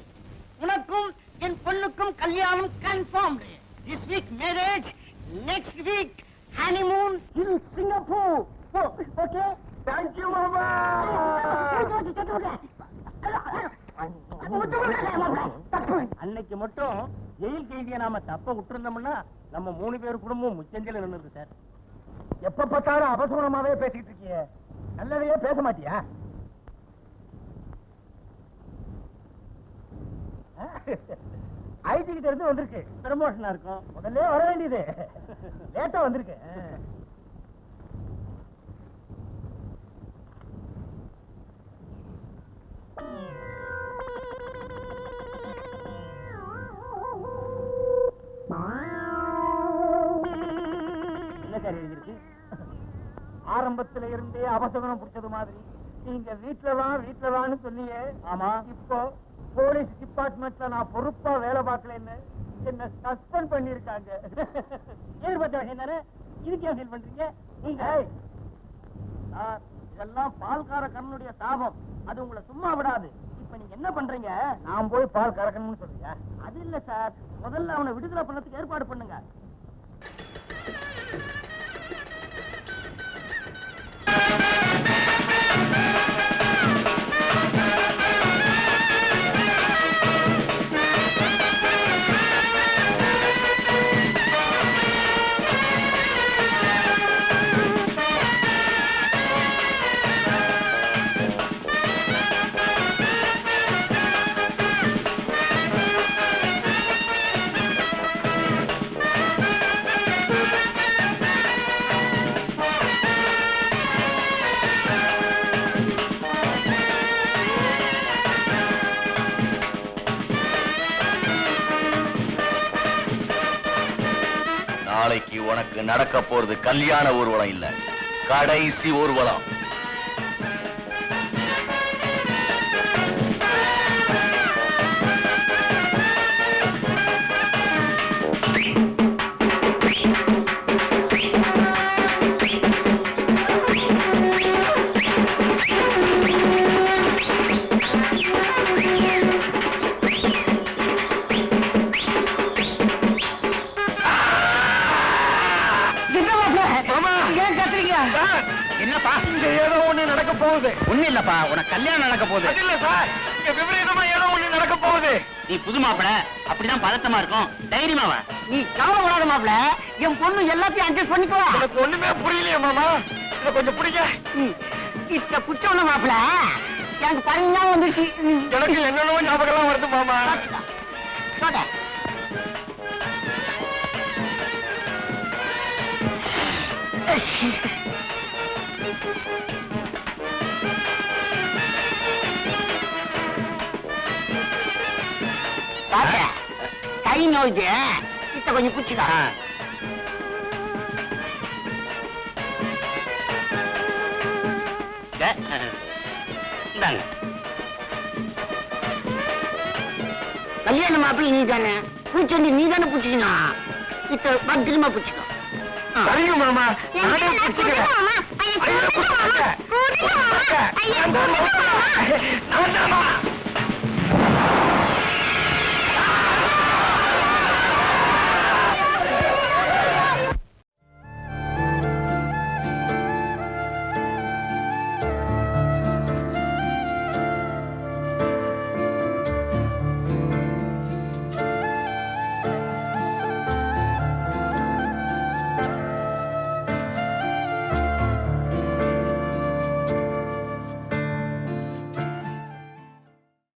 உனக்கும் என் பொண்ணுக்கும் கல்யாணம் confirmed. This week marriage, next week honeymoon in Singapore. Okay? Thank you மாமா. அன்னைக்கு மட்டும் ஜெயில் கைதியை நாம தப்ப விட்டுருந்தோம்னா நம்ம 3 பேர் குடும்பம் முச்சந்தில நின்னுது சார். எப்ப பார்த்தாலும் அபசகுணமாவே பேசிட்டு இருக்கிய, நல்லதையே பேச மாட்டியா? ஐடி கிட்ட இருந்து வந்திருக்கு, ப்ரமோஷனா இருக்கும். முதல்ல வர வேண்டியது, லேட்டா வந்திருக்கு. என்ன சார் இருக்கு? ஆரம்பத்துல இருந்தே அபசகுணம் பிடிச்சது மாதிரி நீங்க வீட்டுல வான்னு சொன்னீங்க. ஆமா, இப்போ போலீஸ் டிபார்ட்மெண்ட்ல நான் பொறுப்பா வேலை பார்க்கலன்னு என்ன சஸ்பெண்ட் பண்ணிருக்காங்க. ஏற்பட்ட விஷயம் தானே, இதுக்கு ஏன் ஃபீல் பண்றீங்க? சார், இதெல்லாம் பால்கார கண்ணனுடைய சாபம், அது உங்களை சும்மா விடாது. இப்ப நீங்க என்ன பண்றீங்க? நான் போய் பால் கறக்கணும்னு சொல்றீங்க? அது இல்ல சார், முதல்ல அவனை விடுதலை பண்ணதுக்கு ஏற்பாடு பண்ணுங்க. நாளைக்கு உனக்கு நடக்க போறது கல்யாண ஊர்வலம் இல்ல, கடைசி ஊர்வலம். என்னப்பா ஒண்ணு இல்லப்பா, உனக்கு கல்யாணம் நடக்க போகுது. இல்ல சார், இங்க விபரீதமா ஏதோ ஒண்ணு நடக்க போகுது. நீ புது மாப்பிள, அப்படிதான் பதட்டமா இருக்கும். தைரியமா வா. நீ கவலைப்படாத மாப்ள, என் பொண்ணு எல்லாத்தையும் அட்ஜஸ்ட் பண்ணிக்குவா. எனக்கு ஒண்ணுமே புரியலையே மாமா, இத கொஞ்சம் பிடிங்க. இத்த குச்சவன மாப்ள, எனக்கு பரிஞ்சா வந்துருச்சு. எனக்கு என்னென்னவோ ஞாபகம் வருது மாமா. சொல்ல கை நோய்க்கு இத்த கொஞ்சம் குச்சிக்கா. இந்தாங்க. கல்யாண மாப்பிள்ளை நீ தானே, பூச்செண்டி நீ தானே பூச்சிக்கணும். இத்த பத்திரமா பூச்சிக்கோ. சரிங்க மாமா, நானே பிடிச்சுக்கிறேன். ஐயோ, பிடிச்சுக்கிறேன். நான் தான்மா.